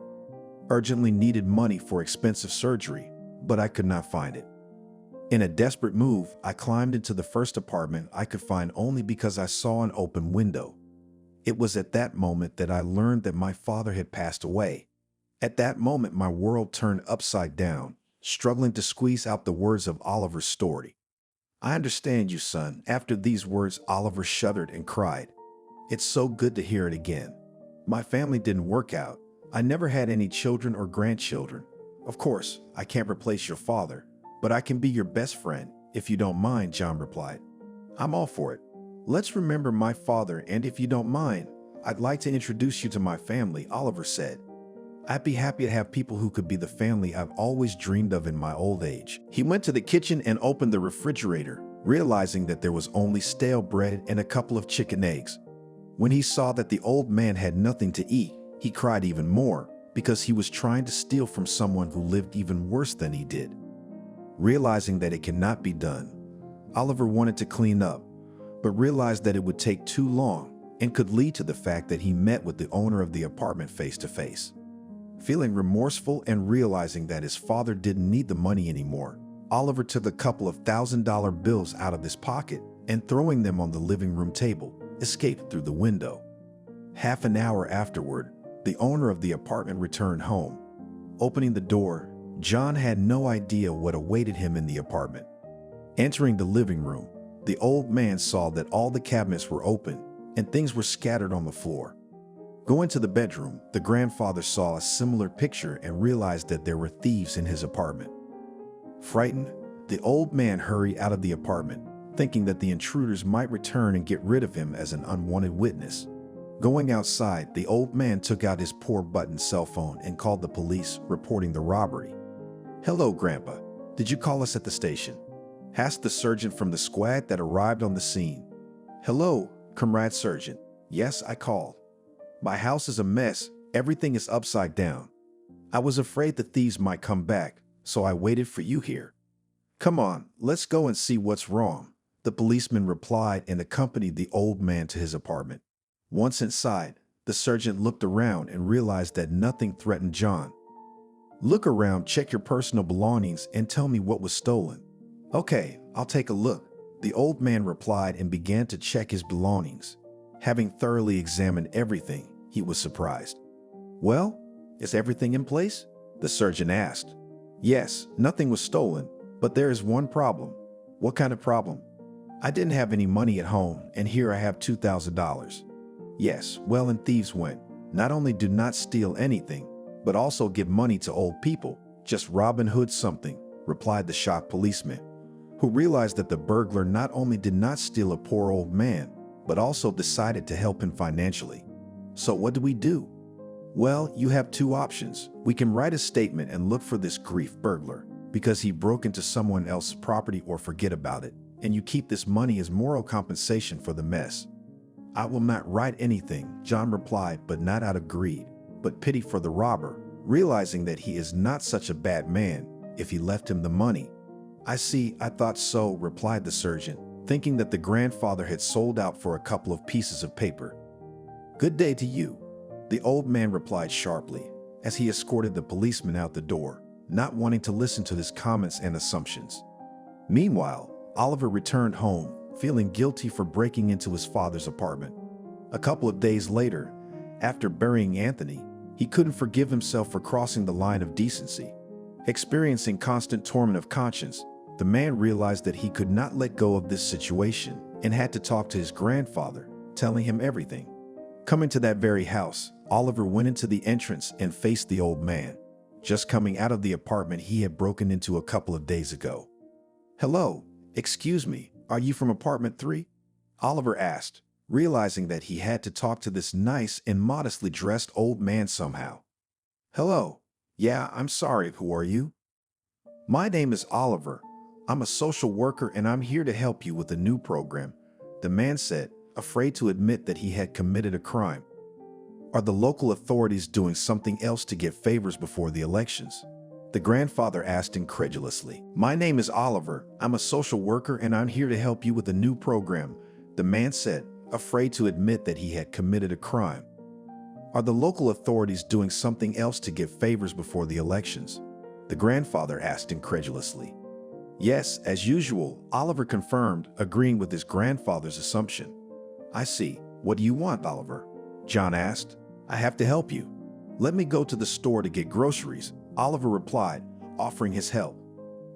Urgently needed money for expensive surgery, but I could not find it. In a desperate move, I climbed into the first apartment I could find only because I saw an open window. It was at that moment that I learned that my father had passed away. At that moment, my world turned upside down, struggling to squeeze out the words of Oliver's story. I understand you, son. After these words, Oliver shuddered and cried. It's so good to hear it again. My family didn't work out. I never had any children or grandchildren. Of course, I can't replace your father, but I can be your best friend, if you don't mind, John replied. I'm all for it. Let's remember my father, and if you don't mind, I'd like to introduce you to my family, Oliver said. I'd be happy to have people who could be the family I've always dreamed of in my old age. He went to the kitchen and opened the refrigerator, realizing that there was only stale bread and a couple of chicken eggs. When he saw that the old man had nothing to eat, he cried even more because he was trying to steal from someone who lived even worse than he did. Realizing that it cannot be done, Oliver wanted to clean up, but realized that it would take too long and could lead to the fact that he met with the owner of the apartment face to face. Feeling remorseful and realizing that his father didn't need the money anymore, Oliver took a couple of $1,000 bills out of his pocket and, throwing them on the living room table, escaped through the window. Half an hour afterward, the owner of the apartment returned home. Opening the door, John had no idea what awaited him in the apartment. Entering the living room, the old man saw that all the cabinets were open and things were scattered on the floor. Going to the bedroom, the grandfather saw a similar picture and realized that there were thieves in his apartment. Frightened, the old man hurried out of the apartment, thinking that the intruders might return and get rid of him as an unwanted witness. Going outside, the old man took out his poor button cell phone and called the police, reporting the robbery. Hello, Grandpa. Did you call us at the station? Asked the sergeant from the squad that arrived on the scene. Hello, Comrade Sergeant. Yes, I called. My house is a mess. Everything is upside down. I was afraid the thieves might come back, so I waited for you here. Come on, let's go and see what's wrong, the policeman replied and accompanied the old man to his apartment. Once inside, the sergeant looked around and realized that nothing threatened John. Look around, check your personal belongings, and tell me what was stolen. Okay, I'll take a look, the old man replied and began to check his belongings. Having thoroughly examined everything, he was surprised. Well, is everything in place? The sergeant asked. Yes, nothing was stolen, but there is one problem. What kind of problem? I didn't have any money at home, and here I have $2,000. Yes, well, and thieves went. Not only do not steal anything, but also give money to old people. Just Robin Hood something, replied the shocked policeman, who realized that the burglar not only did not steal a poor old man, but also decided to help him financially. So what do we do? Well, you have two options. We can write a statement and look for this grief burglar because he broke into someone else's property, or forget about it, and you keep this money as moral compensation for the mess. I will not write anything, John replied, but not out of greed, but pity for the robber, realizing that he is not such a bad man if he left him the money. I see, I thought so, replied the sergeant, thinking that the grandfather had sold out for a couple of pieces of paper. Good day to you, the old man replied sharply, as he escorted the policeman out the door, not wanting to listen to his comments and assumptions. Meanwhile, Oliver returned home, feeling guilty for breaking into his father's apartment. A couple of days later, after burying Anthony, he couldn't forgive himself for crossing the line of decency. Experiencing constant torment of conscience, the man realized that he could not let go of this situation and had to talk to his grandfather, telling him everything. Coming to that very house, Oliver went into the entrance and faced the old man, just coming out of the apartment he had broken into a couple of days ago. "Hello, excuse me, are you from apartment 3? Oliver asked, realizing that he had to talk to this nice and modestly dressed old man somehow. "Hello. Yeah, I'm sorry, who are you?" "My name is Oliver. I'm a social worker and I'm here to help you with a new program," the man said, afraid to admit that he had committed a crime. "Are the local authorities doing something else to get favors before the elections?" the grandfather asked incredulously. "My name is Oliver. I'm a social worker and I'm here to help you with a new program," the man said, afraid to admit that he had committed a crime. "Are the local authorities doing something else to get favors before the elections?" the grandfather asked incredulously. "Yes, as usual," Oliver confirmed, agreeing with his grandfather's assumption. "I see. What do you want, Oliver?" John asked. "I have to help you." "Let me go to the store to get groceries," Oliver replied, offering his help.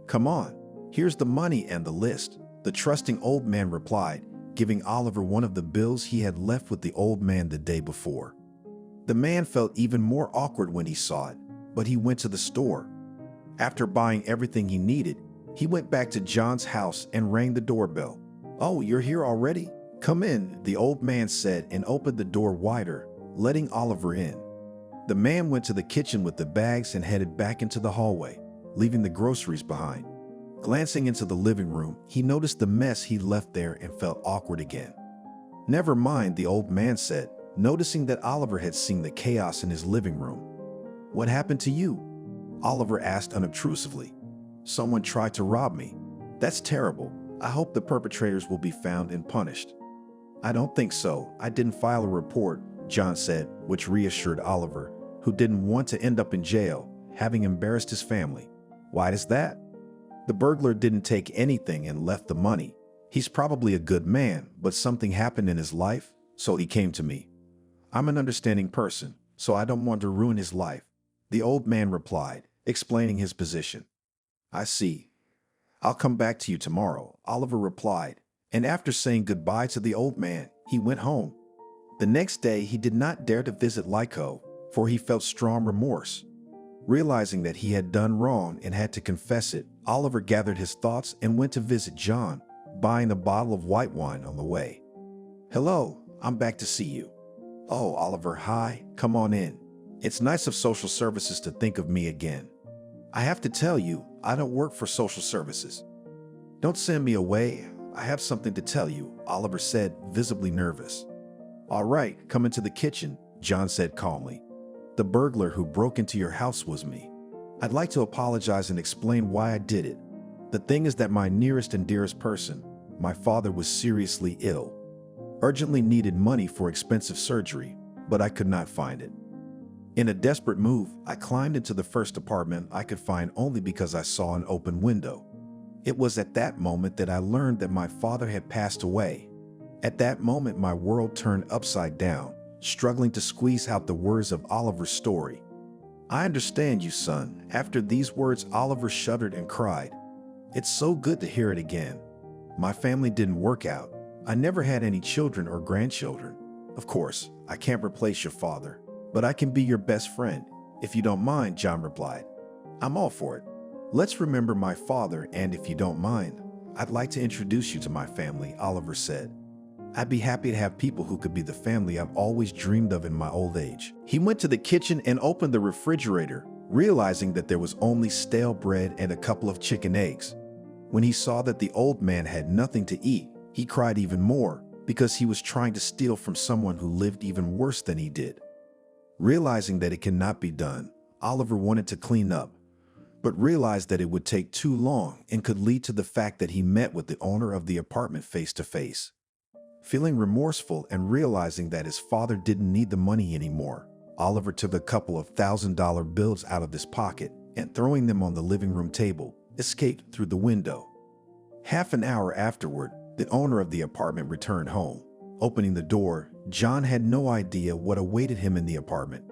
"Come on, here's the money and the list," the trusting old man replied, giving Oliver one of the bills he had left with the old man the day before. The man felt even more awkward when he saw it, but he went to the store. After buying everything he needed, he went back to John's house and rang the doorbell. "Oh, you're here already? Come in," the old man said and opened the door wider, letting Oliver in. The man went to the kitchen with the bags and headed back into the hallway, leaving the groceries behind. Glancing into the living room, he noticed the mess he left there and felt awkward again. "Never mind," the old man said, noticing that Oliver had seen the chaos in his living room. "What happened to you?" Oliver asked unobtrusively. "Someone tried to rob me." "That's terrible. I hope the perpetrators will be found and punished." "I don't think so. I didn't file a report," John said, which reassured Oliver, who didn't want to end up in jail, having embarrassed his family. "Why is that?" "The burglar didn't take anything and left the money. He's probably a good man, but something happened in his life, so he came to me. I'm an understanding person, so I don't want to ruin his life," the old man replied, explaining his position. "I see. I'll come back to you tomorrow," Oliver replied, and after saying goodbye to the old man, he went home. The next day, he did not dare to visit Lyko, for he felt strong remorse. Realizing that he had done wrong and had to confess it, Oliver gathered his thoughts and went to visit John, buying a bottle of white wine on the way. "Hello, I'm back to see you." "Oh, Oliver, hi, come on in. It's nice of social services to think of me again." "I have to tell you, I don't work for social services." "Don't send me away. I have something to tell you," Oliver said, visibly nervous. "All right, come into the kitchen," John said calmly. "The burglar who broke into your house was me. I'd like to apologize and explain why I did it. The thing is that my nearest and dearest person, my father, was seriously ill. Urgently needed money for expensive surgery, but I could not find it. In a desperate move, I climbed into the first apartment I could find only because I saw an open window. It was at that moment that I learned that my father had passed away. At that moment, my world turned upside down, struggling to squeeze out the words of Oliver's story. "I understand you, son." After these words, Oliver shuddered and cried. "It's so good to hear it again. My family didn't work out. I never had any children or grandchildren. Of course, I can't replace your father, but I can be your best friend, if you don't mind," John replied. "I'm all for it. Let's remember my father, and if you don't mind, I'd like to introduce you to my family," Oliver said. "I'd be happy to have people who could be the family I've always dreamed of in my old age." He went to the kitchen and opened the refrigerator, realizing that there was only stale bread and a couple of chicken eggs. When he saw that the old man had nothing to eat, he cried even more because he was trying to steal from someone who lived even worse than he did. Realizing that it cannot be done, Oliver wanted to clean up, but realized that it would take too long and could lead to the fact that he met with the owner of the apartment face to face. Feeling remorseful and realizing that his father didn't need the money anymore, Oliver took a couple of $1,000 bills out of his pocket and, throwing them on the living room table, escaped through the window. Half an hour afterward, The owner of the apartment returned home. Opening the door, John had no idea what awaited him in the apartment.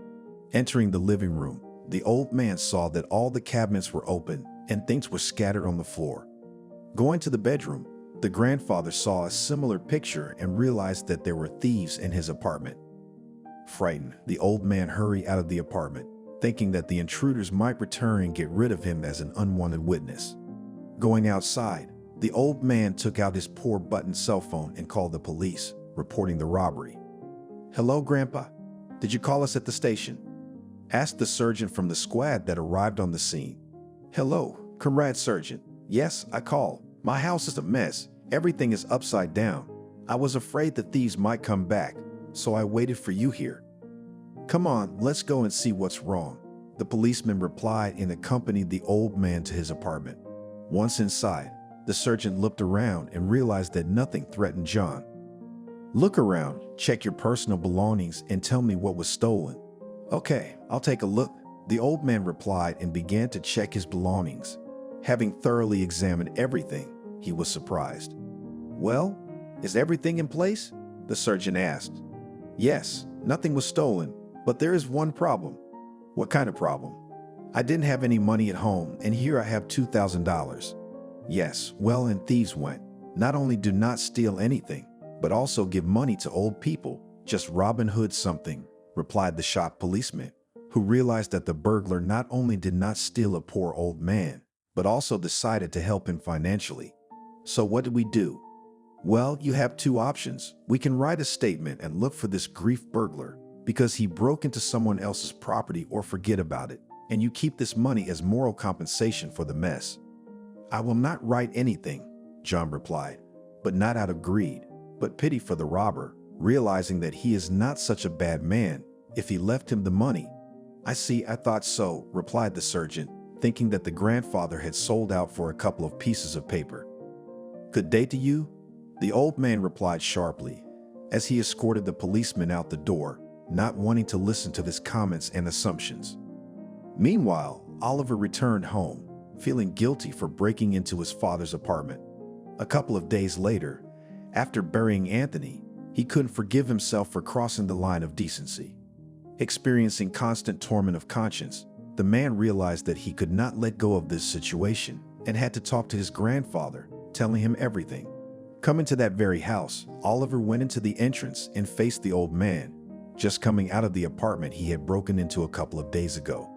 Entering the living room, the old man saw that all the cabinets were open and things were scattered on the floor. Going to the bedroom, the grandfather saw a similar picture and realized that there were thieves in his apartment. Frightened, the old man hurried out of the apartment, thinking that the intruders might return and get rid of him as an unwanted witness. Going outside, the old man took out his poor button cell phone and called the police, reporting the robbery. "Hello, Grandpa. Did you call us at the station?" asked the sergeant from the squad that arrived on the scene. "Hello, Comrade Sergeant. Yes, I called. My house is a mess. Everything is upside down. I was afraid the thieves might come back, so I waited for you here." "Come on, let's go and see what's wrong," the policeman replied and accompanied the old man to his apartment. Once inside, the sergeant looked around and realized that nothing threatened John. "Look around, check your personal belongings, and tell me what was stolen." "Okay, I'll take a look," the old man replied and began to check his belongings. Having thoroughly examined everything, he was surprised. "Well, is everything in place?" the sergeant asked. "Yes, nothing was stolen, but there is one problem." "What kind of problem?" "I didn't have any money at home, and here I have $2,000. "Yes, well, and thieves went. Not only do not steal anything, but also give money to old people, just Robin Hood something," replied the shocked policeman, who realized that the burglar not only did not steal a poor old man, but also decided to help him financially. "So what did we do?" "Well, you have two options. We can write a statement and look for this grief burglar because he broke into someone else's property, or forget about it, and you keep this money as moral compensation for the mess." "I will not write anything," John replied, but not out of greed, but pity for the robber, realizing that he is not such a bad man if he left him the money. "I see, I thought so," replied the sergeant, thinking that the grandfather had sold out for a couple of pieces of paper. "Good day to you," the old man replied sharply, as he escorted the policeman out the door, not wanting to listen to his comments and assumptions. Meanwhile, Oliver returned home, feeling guilty for breaking into his father's apartment. A couple of days later, after burying Anthony, he couldn't forgive himself for crossing the line of decency. Experiencing constant torment of conscience, the man realized that he could not let go of this situation and had to talk to his grandfather, telling him everything. Coming to that very house, Oliver went into the entrance and faced the old man, just coming out of the apartment he had broken into a couple of days ago.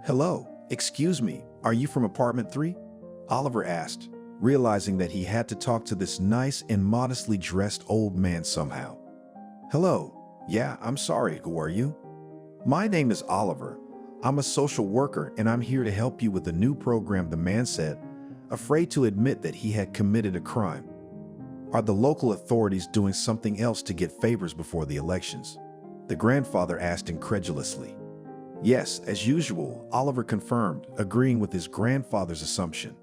"Hello, excuse me, are you from apartment 3? Oliver asked, realizing that he had to talk to this nice and modestly dressed old man somehow. "Hello, yeah, I'm sorry, who are you?" "My name is Oliver. I'm a social worker and I'm here to help you with a new program," the man said, afraid to admit that he had committed a crime. "Are the local authorities doing something else to get favors before the elections?" the grandfather asked incredulously. "Yes, as usual," Oliver confirmed, agreeing with his grandfather's assumption.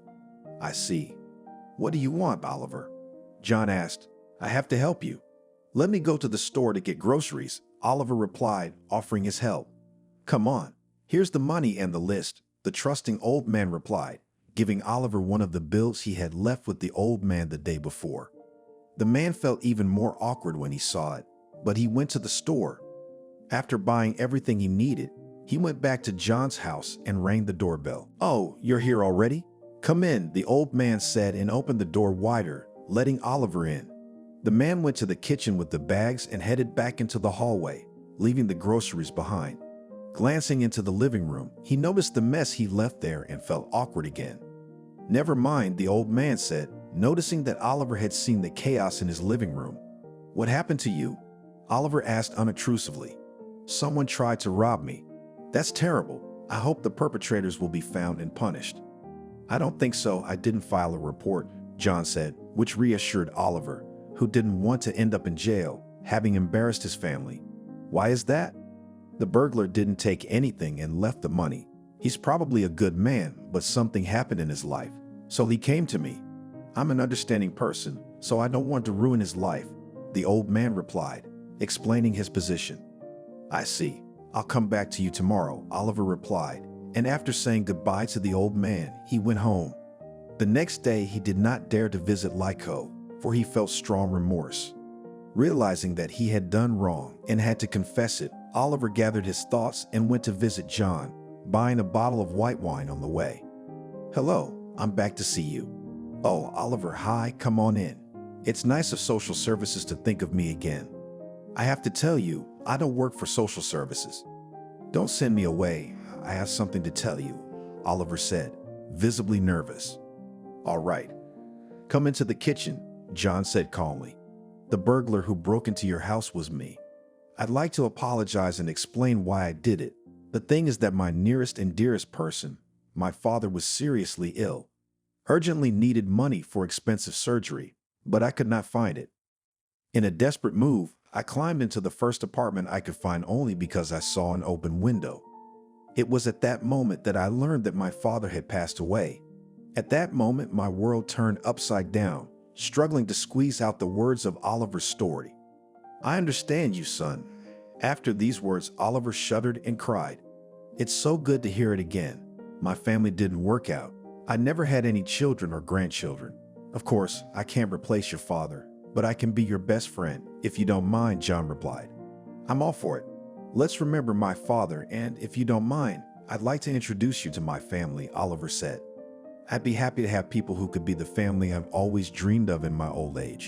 "I see. What do you want, Oliver?" John asked. "I have to help you." "Let me go to the store to get groceries," Oliver replied, offering his help. "Come on. Here's the money and the list," the trusting old man replied, giving Oliver one of the bills he had left with the old man the day before. The man felt even more awkward when he saw it, but he went to the store. After buying everything he needed, he went back to John's house and rang the doorbell. "Oh, you're here already? Come in," the old man said and opened the door wider, letting Oliver in. The man went to the kitchen with the bags and headed back into the hallway, leaving the groceries behind. Glancing into the living room, he noticed the mess he left there and felt awkward again. "Never mind," the old man said, noticing that Oliver had seen the chaos in his living room. "What happened to you?" Oliver asked unobtrusively. "Someone tried to rob me." "That's terrible. I hope the perpetrators will be found and punished." "I don't think so. I didn't file a report," John said, which reassured Oliver, who didn't want to end up in jail, having embarrassed his family. "Why is that?" "The burglar didn't take anything and left the money. He's probably a good man, but something happened in his life, so he came to me. I'm an understanding person, so I don't want to ruin his life," the old man replied, explaining his position. "I see. I'll come back to you tomorrow," Oliver replied, and after saying goodbye to the old man, he went home. The next day, he did not dare to visit Lyko, for he felt strong remorse. Realizing that he had done wrong and had to confess it, Oliver gathered his thoughts and went to visit John, buying a bottle of white wine on the way. "Hello, I'm back to see you." "Oh, Oliver, hi, come on in. It's nice of social services to think of me again." "I have to tell you, I don't work for social services." "Don't send me away. I have something to tell you," Oliver said, visibly nervous. "All right. Come into the kitchen," John said calmly. "The burglar who broke into your house was me. I'd like to apologize and explain why I did it. The thing is that my nearest and dearest person, my father, was seriously ill, urgently needed money for expensive surgery, but I could not find it. In a desperate move, I climbed into the first apartment I could find only because I saw an open window. It was at that moment that I learned that my father had passed away. At that moment, my world turned upside down, struggling to squeeze out the words of Oliver's story. I understand you, son." After these words, Oliver shuddered and cried. "It's so good to hear it again. My family didn't work out. I never had any children or grandchildren. Of course, I can't replace your father, but I can be your best friend, if you don't mind," John replied. "I'm all for it. Let's remember my father, and if you don't mind, I'd like to introduce you to my family," Oliver said. "I'd be happy to have people who could be the family I've always dreamed of in my old age."